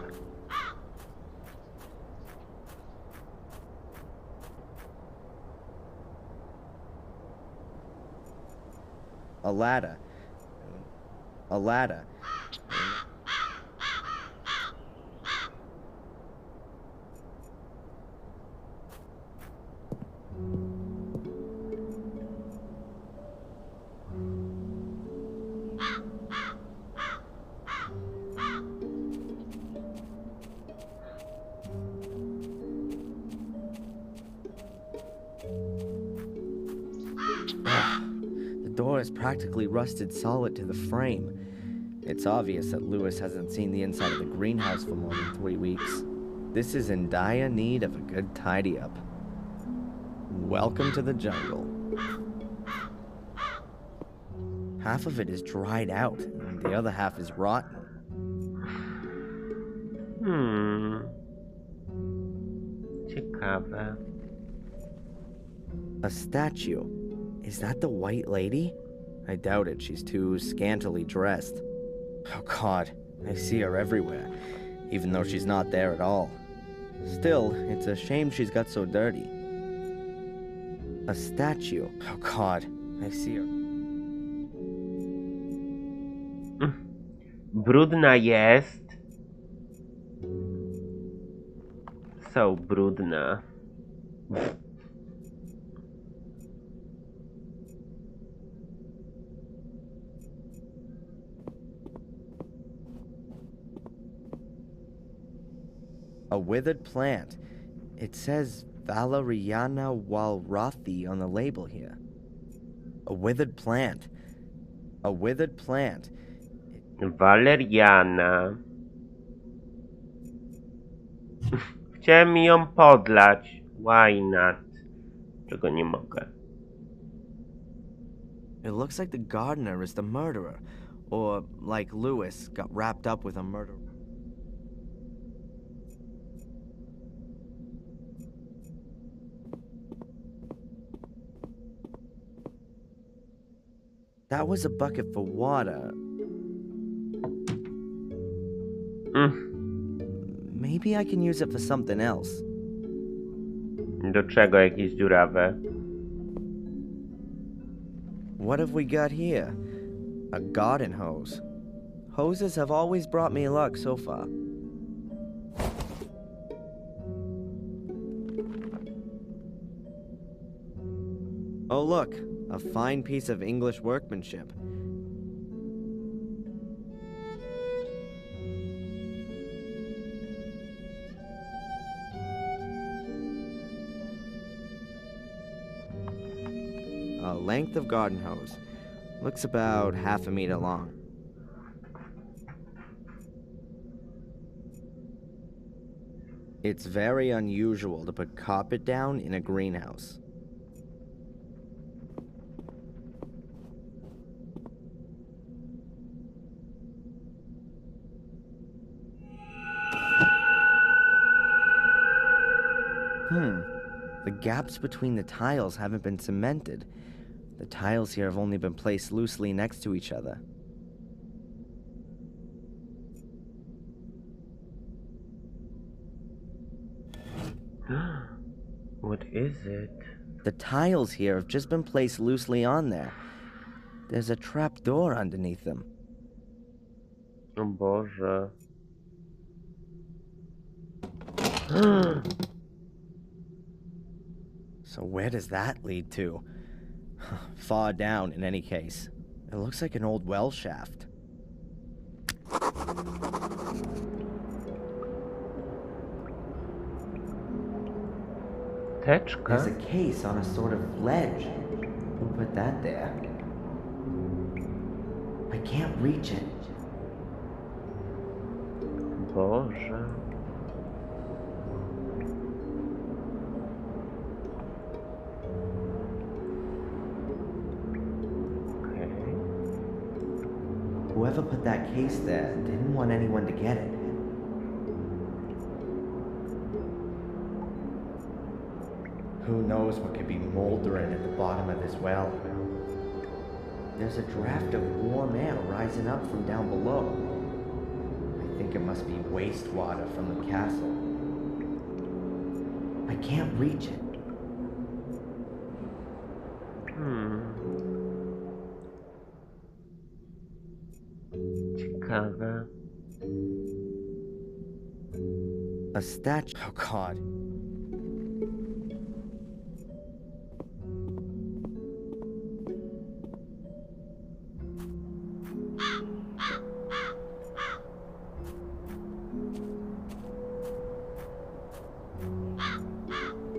A ladder. A ladder. The door is practically rusted solid to the frame. It's obvious that Lewis hasn't seen the inside of the greenhouse for more than 3 weeks. This is in dire need of a good tidy-up. Welcome to the jungle. Half of it is dried out, and the other half is rotten. Ciekawe. A statue. Is that the white lady? I doubt it. She's too scantily dressed. Oh God, I see her everywhere, even though she's not there at all. Still, it's a shame she's got so dirty. A statue. Oh God, I see her. Brudna jest. So brudna. A withered plant. It says Valeriana walrathi on the label here. A withered plant. A withered plant. Waleriana. Chciałem ją podlać. Why not? Czego nie mogę. It looks like the gardener is the murderer. Or, like Lewis, got wrapped up with a murderer. That was a bucket for water. Maybe I can use it for something else. Do czego jakieś dziurawe? What have we got here? A garden hose. Hoses have always brought me luck so far. Oh look, a fine piece of English workmanship. A length of garden hose. Looks about half a meter long. It's very unusual to put carpet down in a greenhouse. The gaps between the tiles haven't been cemented. The tiles here have only been placed loosely next to each other. What is it? The tiles here have just been placed loosely on there. There's a trap door underneath them. O Boże. So where does that lead to? Far down, in any case. It looks like an old well shaft. Apteczka? There's a case on a sort of ledge. Who put that there? I can't reach it. Boże. Okej. Whoever put that case there didn't want anyone to get it. Who knows what could be moldering at the bottom of this well? There's a draft of warm air rising up from down below. I think it must be wastewater from the castle. I can't reach it. Ciekawe. A statue. Oh, God.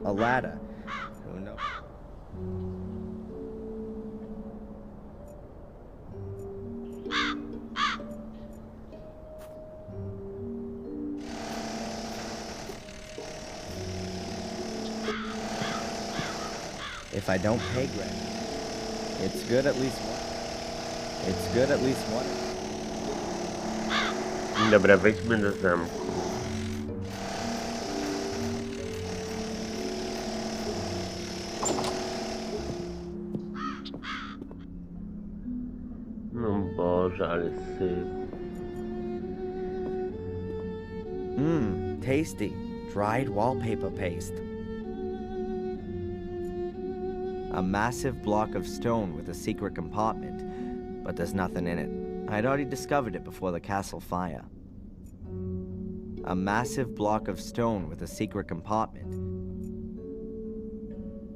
A ladder. Who knows? If I don't pay rent, it's good at least one. It's good at least one. Dobra, wejdźmy do zamku. No Boże, ale syf. Tasty. Dried wallpaper paste. A massive block of stone with a secret compartment, but there's nothing in it. I'd already discovered it before the castle fire. A massive block of stone with a secret compartment.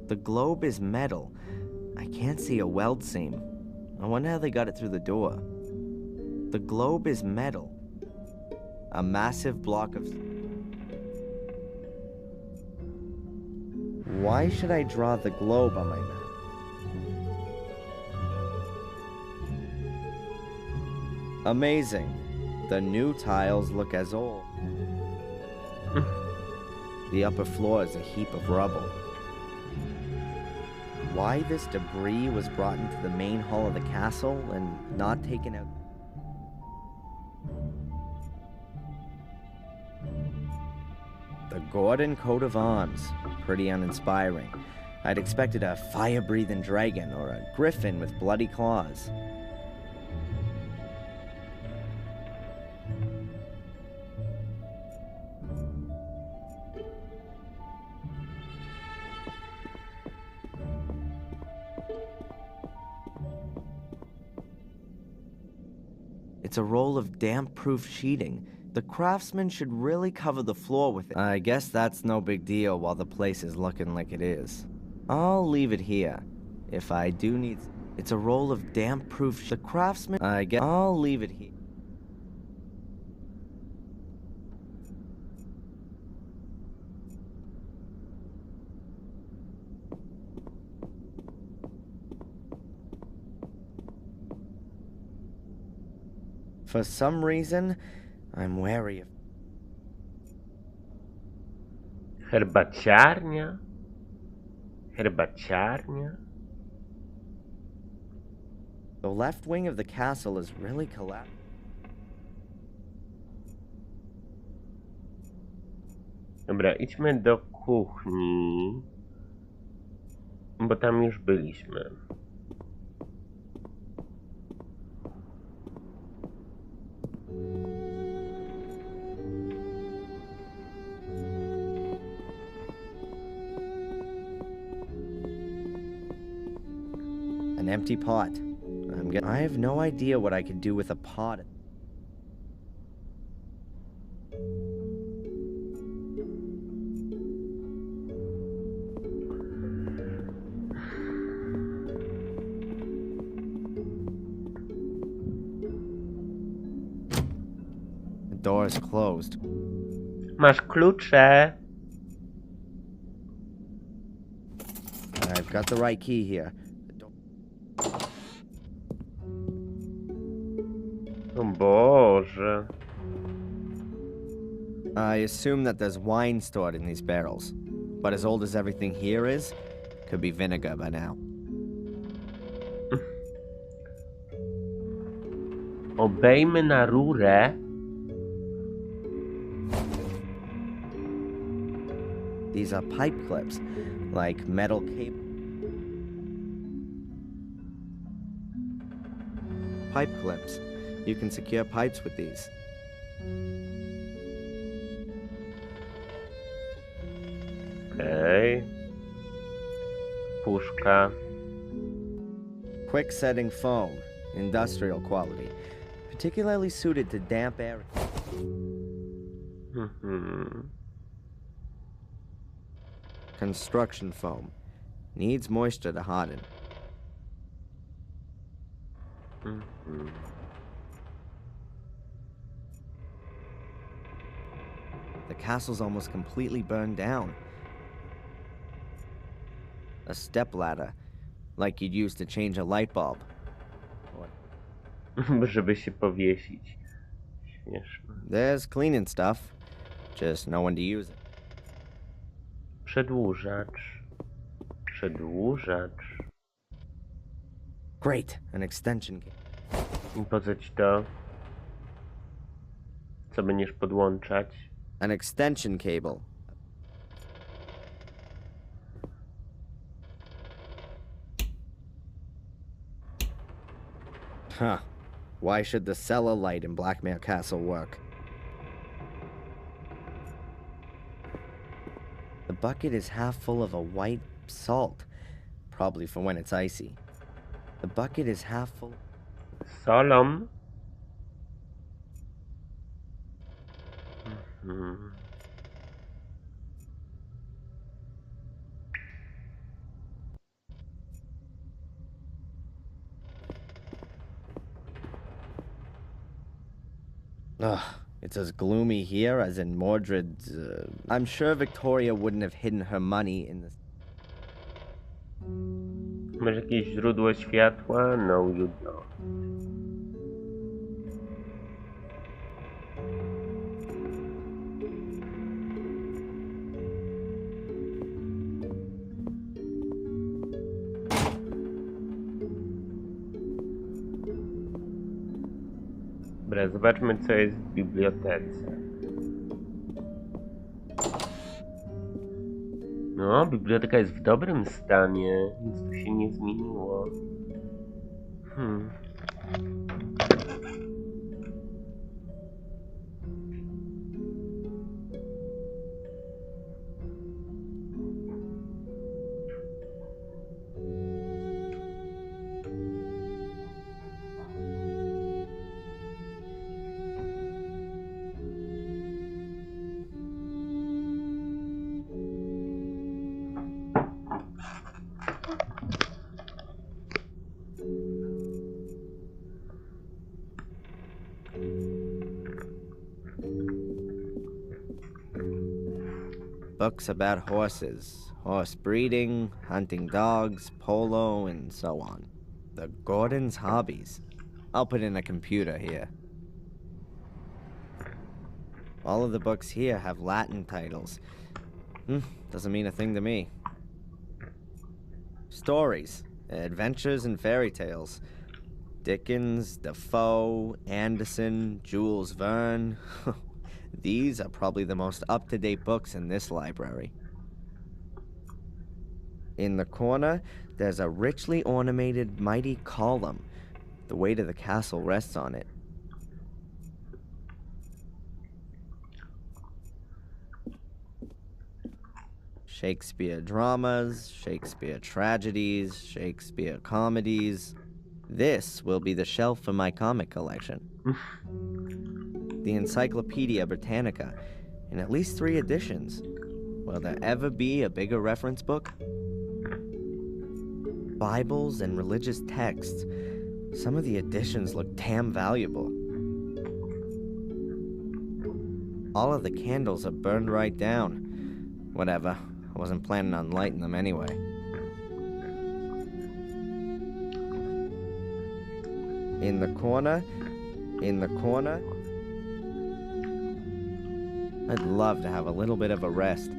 The globe is metal. I can't see a weld seam. I wonder how they got it through the door. The globe is metal. A massive block of... Why should I draw the globe on my map? Amazing. The new tiles look as old. The upper floor is a heap of rubble. Why this debris was brought into the main hall of the castle and not taken out... The Gordon coat of arms. Pretty uninspiring. I'd expected a fire-breathing dragon or a griffin with bloody claws. It's a roll of damp-proof sheeting. The craftsman should really cover the floor with it. I guess that's no big deal while the place is looking like it is. I'll leave it here. If I do need... It's a roll of damp-proof... The craftsman... I guess... I'll leave it here. For some reason, I'm wary of... Herbaciarnia? Herbaciarnia? The left wing of the castle is really collapsed. Dobra, idźmy do kuchni. Bo tam już byliśmy. An empty pot. I have no idea what I could do with a pot. The door is closed. Masz klucze. Got the right key here. O Boże. I assume that there's wine stored in these barrels. But as old as everything here is, could be vinegar by now. Obejmy na rurę. These are pipe clips, like metal cable. Pipe clips. You can secure pipes with these. Okej. Puszka. Quick setting foam, industrial quality, particularly suited to damp areas. Construction foam, needs moisture to harden. The castle's almost completely burned down. A stepladder, like you'd use to change a light bulb. Żeby się powiesić. Śmieszne. There's cleaning stuff, just no one to use it. Przedłużacz. Przedłużacz. Great, an extension key. I po co ci to? Co będziesz podłączać? An extension cable. Huh. Why should the cellar light in Blackmare Castle work? The bucket is half full of a white salt, probably for when it's icy. The bucket is half full. Solą? Ugh, it's as gloomy here as in Mordred's. I'm sure Victoria wouldn't have hidden her money in this. Masz jakieś źródło światła? No, you don't. Dobra, zobaczmy co jest w bibliotece. No, biblioteka jest w dobrym stanie, nic tu się nie zmieniło. Books about horses, horse breeding, hunting dogs, polo, and so on. The Gordons' hobbies. I'll put in a computer here. All of the books here have Latin titles. Doesn't mean a thing to me. Stories, adventures and fairy tales. Dickens, Defoe, Anderson, Jules Verne. These are probably the most up-to-date books in this library. In the corner, there's a richly ornamented mighty column. The weight of the castle rests on it. Shakespeare dramas, Shakespeare tragedies, Shakespeare comedies. This will be the shelf for my comic collection. The Encyclopedia Britannica, in at least 3 editions. Will there ever be a bigger reference book? Bibles and religious texts. Some of the editions look damn valuable. All of the candles are burned right down. Whatever, I wasn't planning on lighting them anyway. In the corner. In the corner. I'd love to have a little bit of a rest.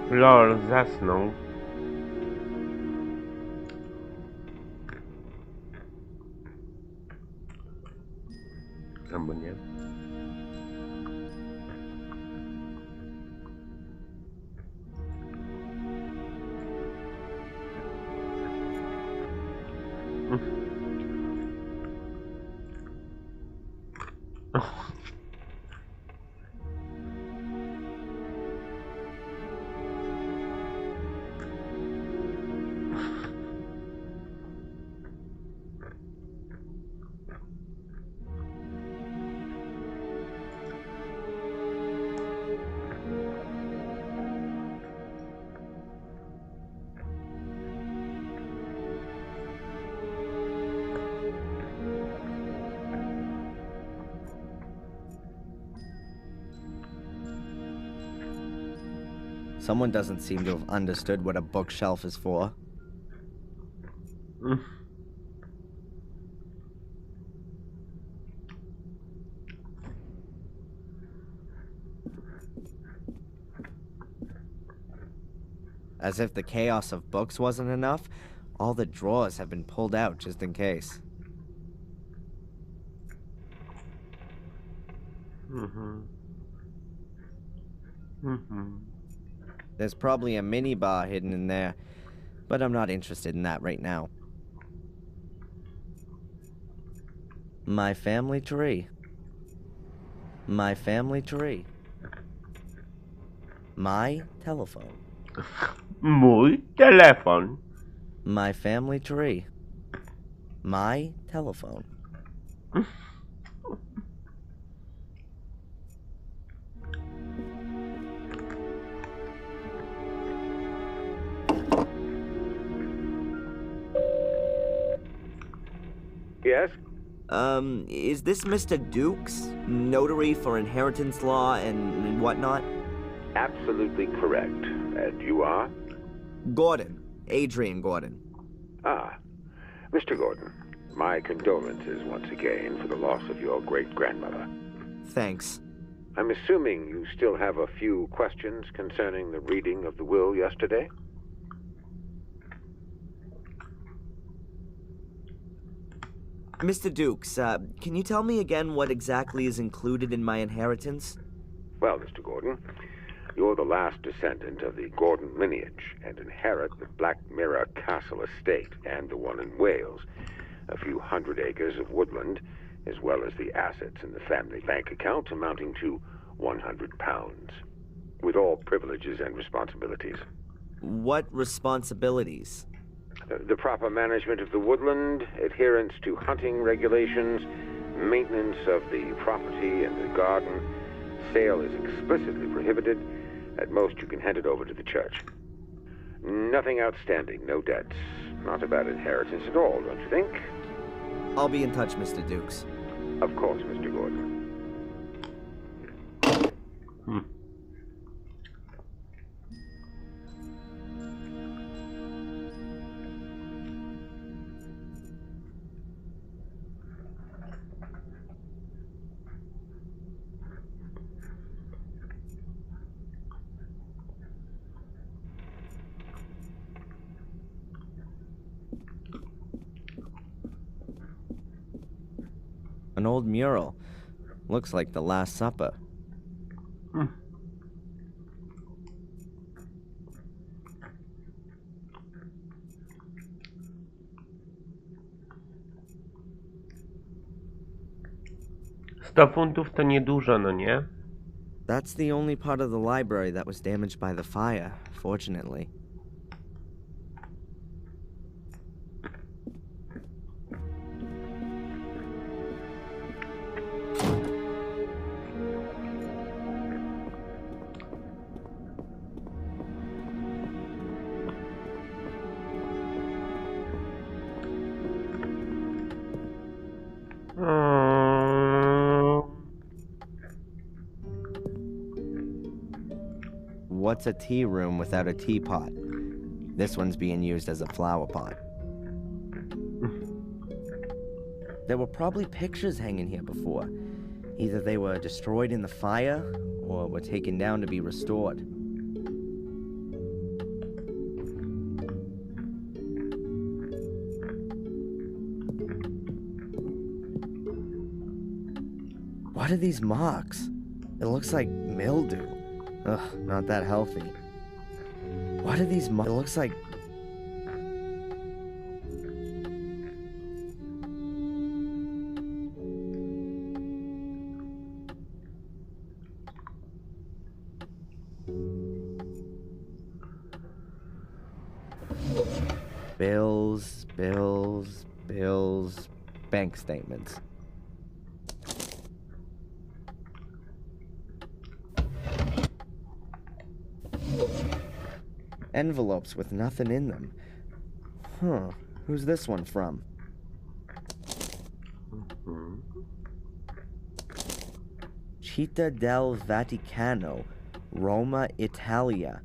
Lol, zasnął. Albo nie. Someone doesn't seem to have understood what a bookshelf is for. As if the chaos of books wasn't enough, all the drawers have been pulled out just in case. There's probably a minibar hidden in there, but I'm not interested in that right now. My family tree. My family tree. My telephone. Mój telefon. My family tree. My telephone. Yes? Is this Mr. Dukes? Notary for inheritance law and whatnot? Absolutely correct. And you are? Gordon. Adrian Gordon. Ah, Mr. Gordon, my condolences once again for the loss of your great-grandmother. Thanks. I'm assuming you still have a few questions concerning the reading of the will yesterday? Mr. Dukes, can you tell me again what exactly is included in my inheritance? Well, Mr. Gordon, you're the last descendant of the Gordon lineage and inherit the Black Mirror Castle estate and the one in Wales, a few hundred acres of woodland, as well as the assets in the family bank account amounting to £100, with all privileges and responsibilities. What responsibilities? The proper management of the woodland, adherence to hunting regulations, maintenance of the property and the garden. Sale is explicitly prohibited. At most, you can hand it over to the church. Nothing outstanding, no debts. Not a bad inheritance at all, don't you think? I'll be in touch, Mr. Dukes. Of course, Mr. Gordon. An old mural. Looks like the Last Supper. £100 to niedużo, no nie? That's the only part of the library that was damaged by the fire, fortunately. What's a tea room without a teapot? This one's being used as a flower pot. There were probably pictures hanging here before. Either they were destroyed in the fire, or were taken down to be restored. What are these marks? It looks like mildew. Ugh, not that healthy. What are these marks? It looks like... bills, bank statements. Envelopes with nothing in them. Huh, who's this one from? Città del Vaticano, Roma, Italia.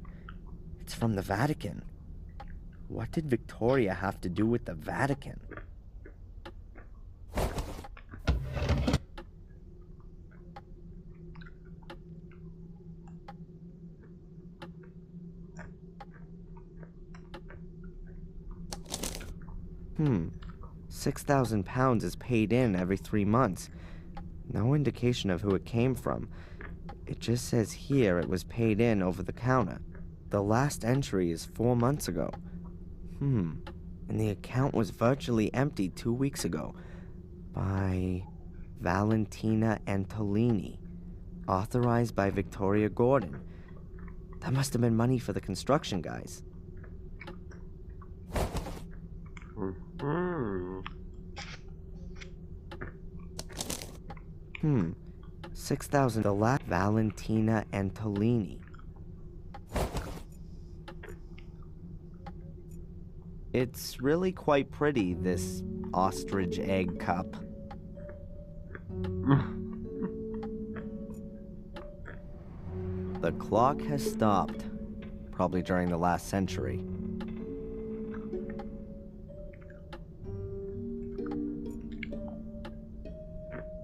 It's from the Vatican. What did Victoria have to do with the Vatican? £6,000 is paid in every 3 months. No indication of who it came from. It just says here it was paid in over the counter. The last entry is 4 months ago. And the account was virtually empty 2 weeks ago. By Valentina Antolini. Authorized by Victoria Gordon. That must have been money for the construction guys. 6,000. The last Valentina Antolini. It's really quite pretty, this ostrich egg cup. The clock has stopped, probably during the last century.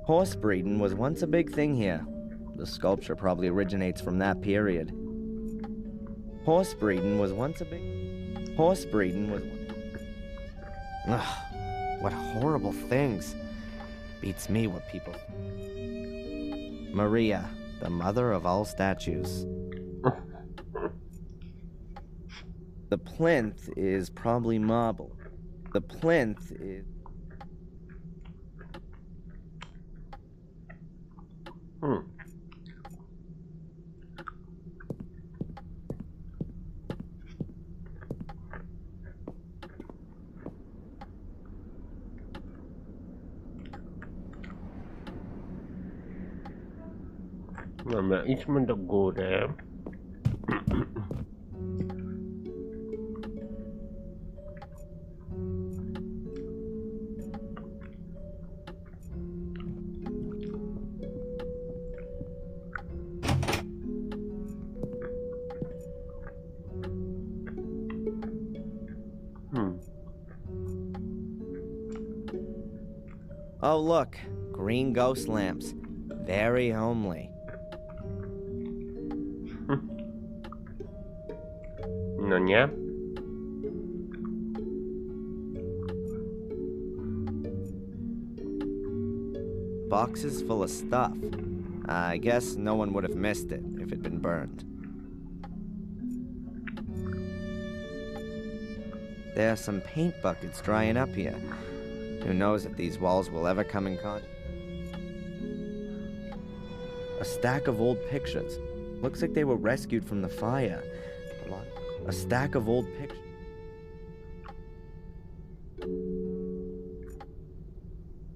Horse breeding was once a big thing here. The sculpture probably originates from that period. Horse breeding was once a big... Horse breeding was... Ugh, what horrible things. Beats me what people... Maria, the mother of all statues. The plinth is probably marble. The plinth is... Dobra, idźmy do góry. Oh, look. Green ghost lamps. Very homely. No nie? Boxes full of stuff. I guess no one would have missed it if it'd been burned. There are some paint buckets drying up here. Who knows if these walls will ever come in contact. A stack of old pictures. Looks like they were rescued from the fire. A stack of old pictures.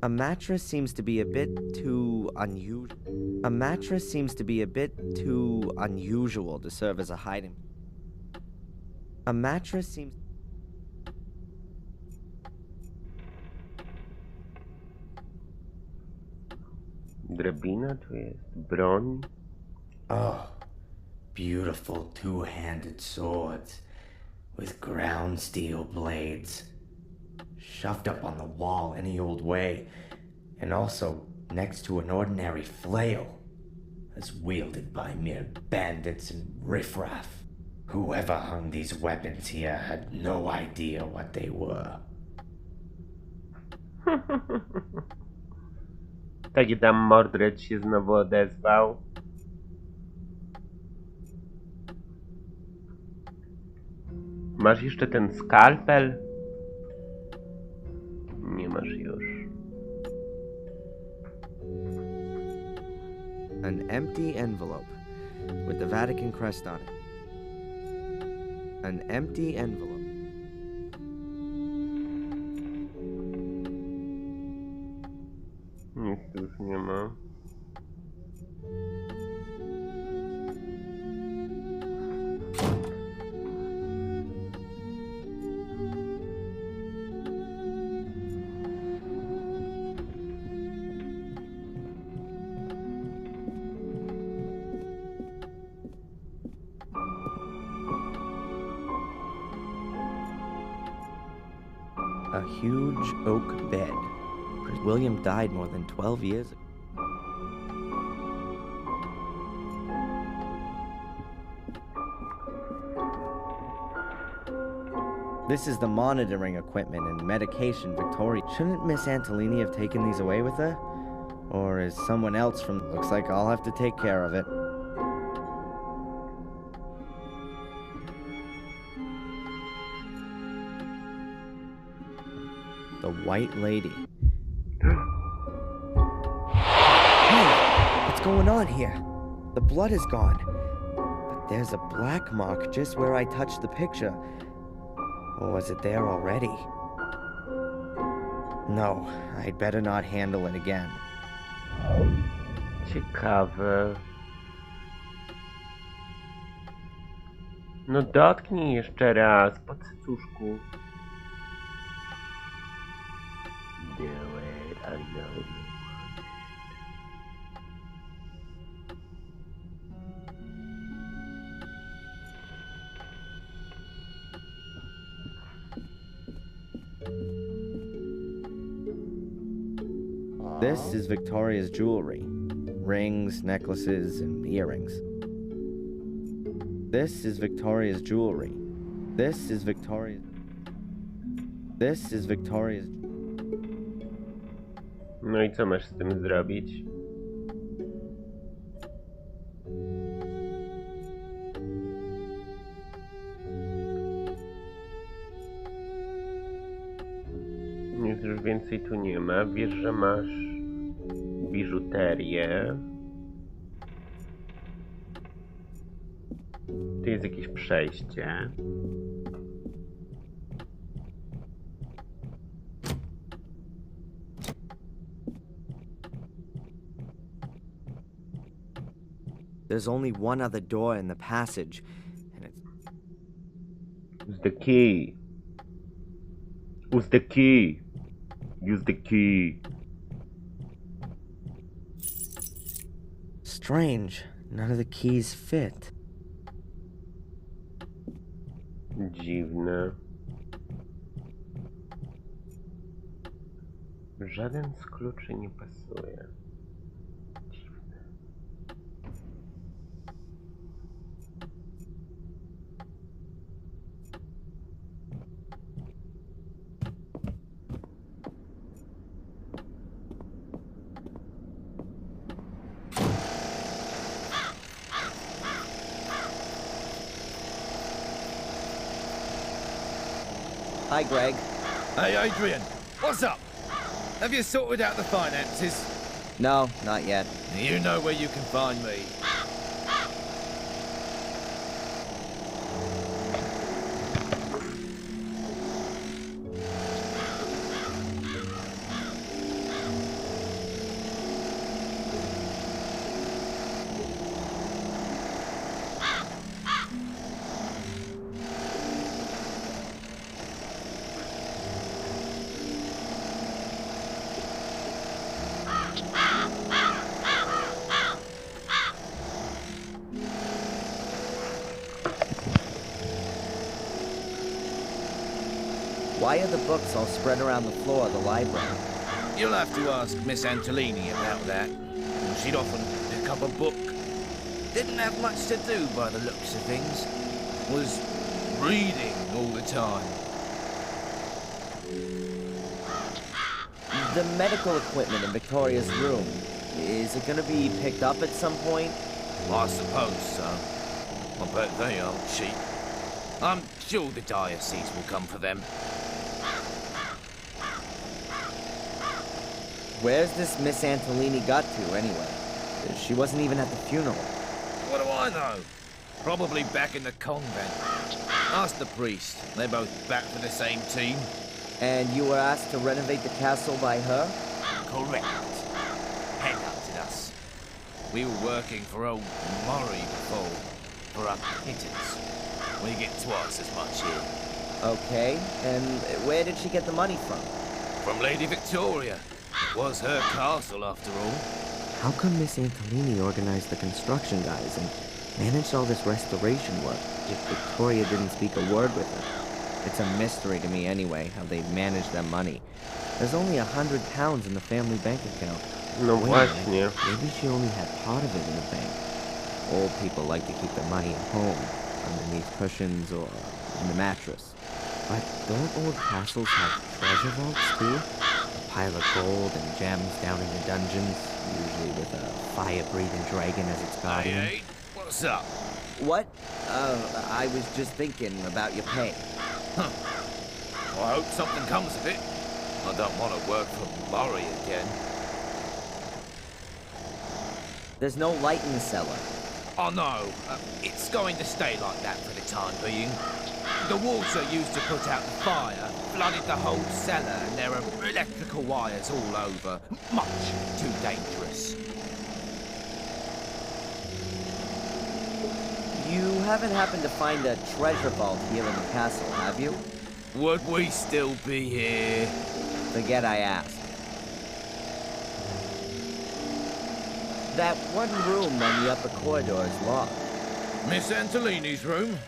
A mattress seems to be a bit too unusual. A mattress seems to be a bit too unusual to serve as a hiding. A mattress seems... drabina, tu jest broń. Oh, beautiful two-handed swords with ground steel blades, shoved up on the wall any old way, and also next to an ordinary flail, as wielded by mere bandits and riffraff. Whoever hung these weapons here had no idea what they were. Taki tam Mordred się znowu odezwał. Masz jeszcze ten skalpel? Nie masz już. An empty envelope with the Vatican crest on it. An empty envelope. Nic tu już nie ma. A huge oak bed. William died more than 12 years ago. This is the monitoring equipment and medication Victoria. Shouldn't Miss Antolini have taken these away with her? Or is someone else from... Looks like I'll have to take care of it. The White Lady. Hey, what's going on here? The blood is gone. But there's a black mark just where I touched the picture. Or was it there already? No, I'd better not handle it again. Ciekawe. No dotknij jeszcze raz, po cycuszku. Do it, I know you want it. This is Victoria's jewelry. Rings, necklaces, and earrings. This is Victoria's jewelry. This is Victoria's... This is Victoria's... No i co masz z tym zrobić? Nic już więcej tu nie ma. Wiesz, że masz biżuterię. Tu jest jakieś przejście. There's only one other door in the passage, and it's... Use the key. Use the key. Use the key. Strange. None of the keys fit. Dziwne. Żaden z kluczy nie pasuje. Dziwne. Hi, Greg. Hey, Adrian, what's up? Have you sorted out the finances? No, not yet. You know where you can find me. Why are the books all spread around the floor of the library? You'll have to ask Miss Antolini about that. She'd often pick up a book. Didn't have much to do by the looks of things. Was reading all the time. The medical equipment in Victoria's room, is it gonna be picked up at some point? I suppose so. I bet they aren't cheap. I'm sure the diocese will come for them. Where's this Miss Antolini got to, anyway? She wasn't even at the funeral. What do I know? Probably back in the convent. Ask the priest. They're both back for the same team. And you were asked to renovate the castle by her? Correct. Headhunted us. We were working for old Murray before, for our pittance. We get twice as much here. Okay, and where did she get the money from? From Lady Victoria. It was her castle, after all. How come Miss Antolini organized the construction guys and managed all this restoration work if Victoria didn't speak a word with her? It's a mystery to me anyway, how they manage their money. There's only £100 in the family bank account. No właśnie. Maybe she only had part of it in the bank. Old people like to keep their money at home, underneath cushions or in the mattress. But don't old castles have treasure vaults too? A pile of gold and gems down in the dungeons, usually with a fire-breathing dragon as its guardian. Hey, what's up? What? I was just thinking about your pay. Huh. Well, I hope something comes of it. I don't want to work for Murray again. There's no light in the cellar. Oh no, it's going to stay like that for the time being. The water used to put out the fire flooded the whole cellar and there are electrical wires all over. Much too dangerous. You haven't happened to find a treasure vault here in the castle, have you? Would we still be here? Forget I asked. That one room on the upper corridor is locked. Miss Antolini's room?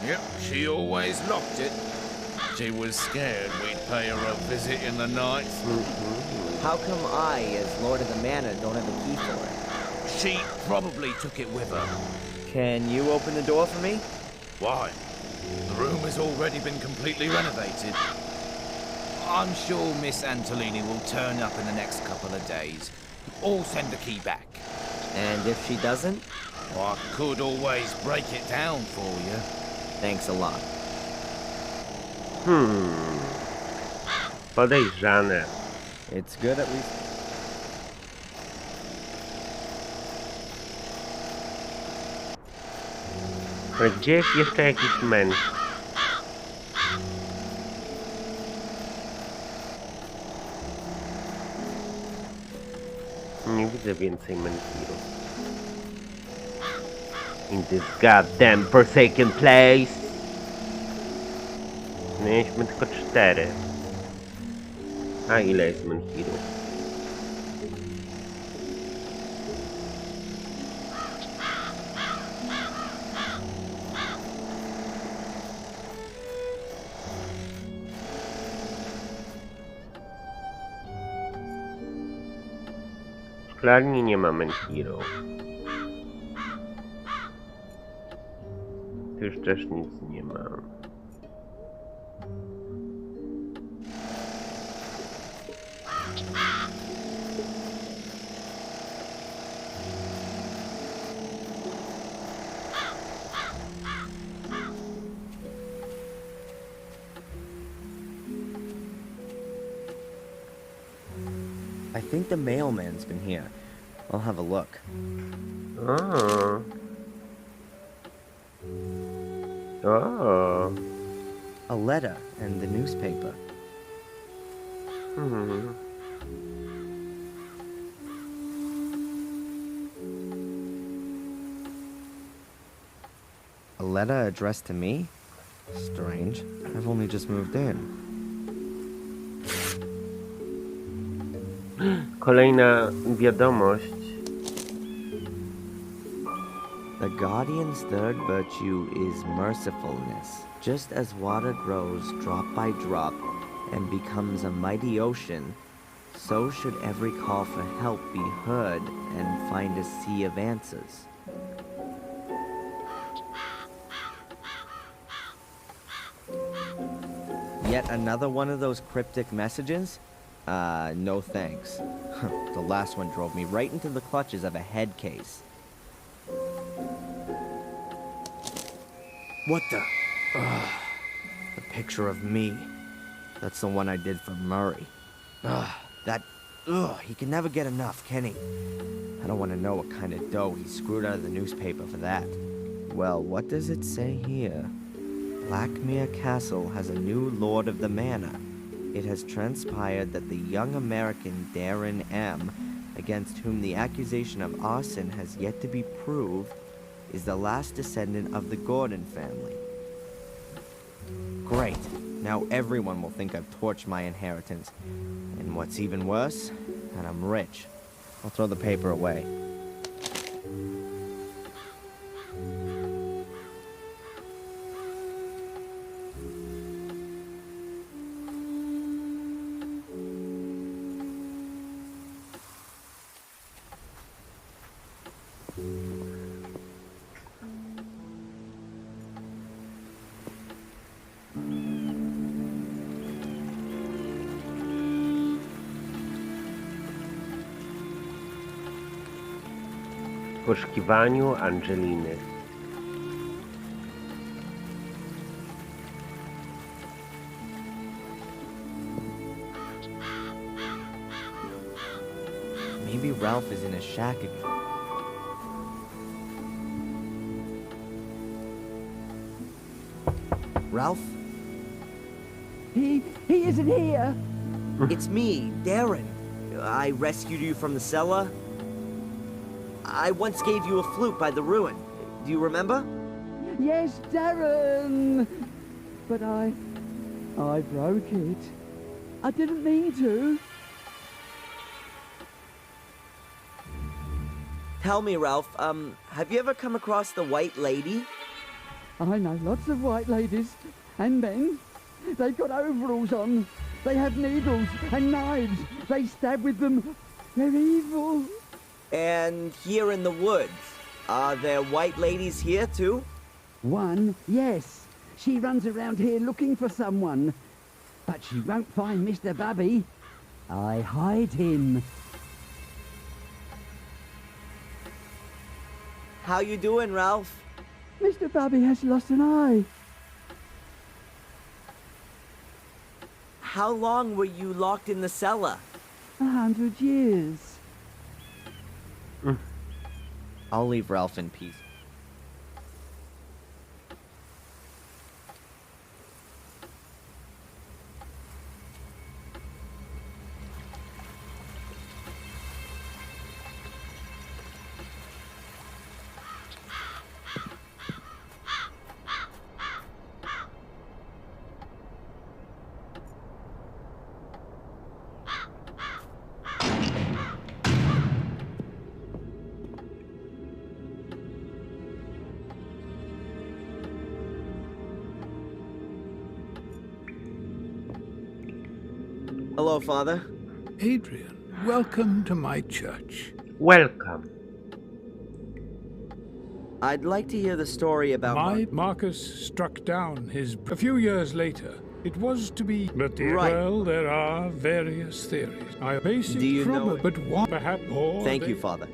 Yep, she always locked it. She was scared we'd pay her a visit in the night. How come I, as Lord of the Manor, don't have a key for it? She probably took it with her. Can you open the door for me? Why? The room has already been completely renovated. I'm sure Miss Antolini will turn up in the next couple of days. Or send the key back. And if she doesn't? Well, I could always break it down for you. Thanks a lot. Podejrzane. It's good at least. Ale gdzie jest jeszcze jakiś męż? Nie widzę więcej menhirów. In this goddamn forsaken place. Mieliśmy tylko 4. A ile jest menhirów? W szklarni nie ma menhirów. Tu już też nic nie ma. I think the mailman's been here. I'll have a look. Oh. Oh. A letter and the newspaper. A letter addressed to me? Strange. I've only just moved in. Kolejna wiadomość. The guardian's third virtue is mercifulness. Just as water grows drop by drop, and becomes a mighty ocean, so should every call for help be heard and find a sea of answers. Yet another one of those cryptic messages? No thanks. The last one drove me right into the clutches of a head case. What the? The picture of me. That's the one I did for Murray. He can never get enough, can he? I don't want to know what kind of dough he screwed out of the newspaper for that. Well, what does it say here? Blackmere Castle has a new Lord of the Manor. It has transpired that the young American Darren M., against whom the accusation of arson has yet to be proved, is the last descendant of the Gordon family. Great. Now everyone will think I've torched my inheritance. And what's even worse, that I'm rich. I'll throw the paper away. W poszukiwaniu Angeliny. Maybe Ralph is in his shack again. Ralph? He isn't here. It's me, Darren. I rescued you from the cellar. I once gave you a flute by the ruin. Do you remember? Yes, Darren. But I broke it. I didn't mean to. Tell me, Ralph, have you ever come across the White Lady? I know lots of white ladies and men. They've got overalls on. They have needles and knives. They stab with them. They're evil. And here in the woods, are there white ladies here too? One, yes. She runs around here looking for someone. But she won't find Mr. Bubby. I hide him. How you doing, Ralph? Mr. Bubby has lost an eye. How long were you locked in the cellar? 100 years. I'll leave Ralph in peace. Hello, Father. Adrian, welcome to my church. Welcome. I'd like to hear the story about Marcus struck down his... A few years later, it was to be... But well, there are various theories. I base it Do you from know but one perhaps more... Thank you, Father.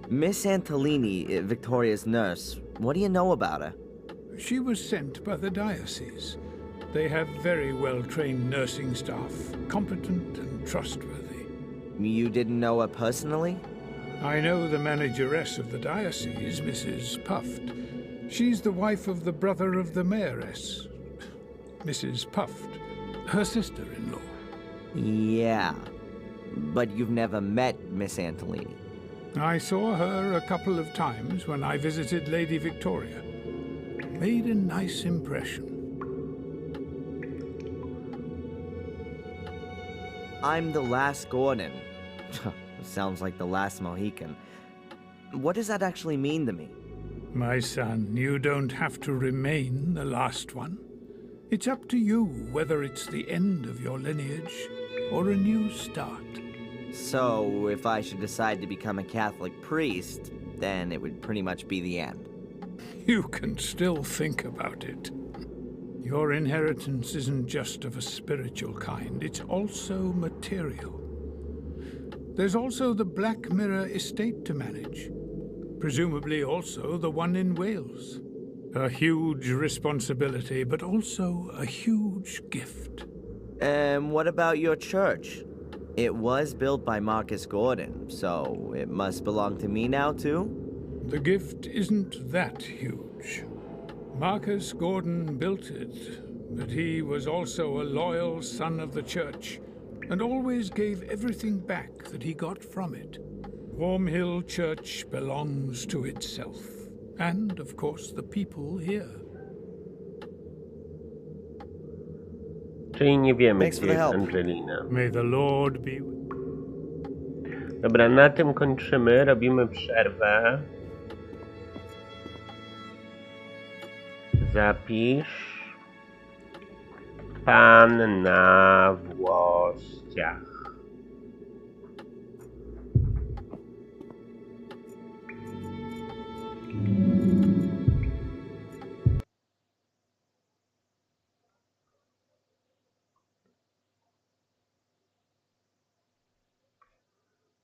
Miss Antolini, Victoria's nurse, what do you know about her? She was sent by the diocese. They have very well-trained nursing staff, competent and trustworthy. You didn't know her personally? I know the manageress of the diocese, Mrs. Puft. She's the wife of the brother of the mayoress, Mrs. Puft, her sister-in-law. Yeah, but you've never met Miss Antolini. I saw her a couple of times when I visited Lady Victoria. Made a nice impression. I'm the last Gordon. Sounds like the last Mohican. What does that actually mean to me? My son, you don't have to remain the last one. It's up to you whether it's the end of your lineage or a new start. So, if I should decide to become a Catholic priest, then it would pretty much be the end. You can still think about it. Your inheritance isn't just of a spiritual kind, it's also material. There's also the Black Mirror estate to manage. Presumably also the one in Wales. A huge responsibility, but also a huge gift. And what about your church? It was built by Marcus Gordon, so it must belong to me now too? The gift isn't that huge. Marcus Gordon built it, but he was also a loyal son of the church, and always gave everything back that he got from it. Wormhill Church belongs to itself, and of course the people here. Czyli nie wiemy, Thanks gdzie for the jest help. Angelina. May the Lord be with. Dobra, na tym kończymy, robimy przerwę. Zapisz pan na włościach.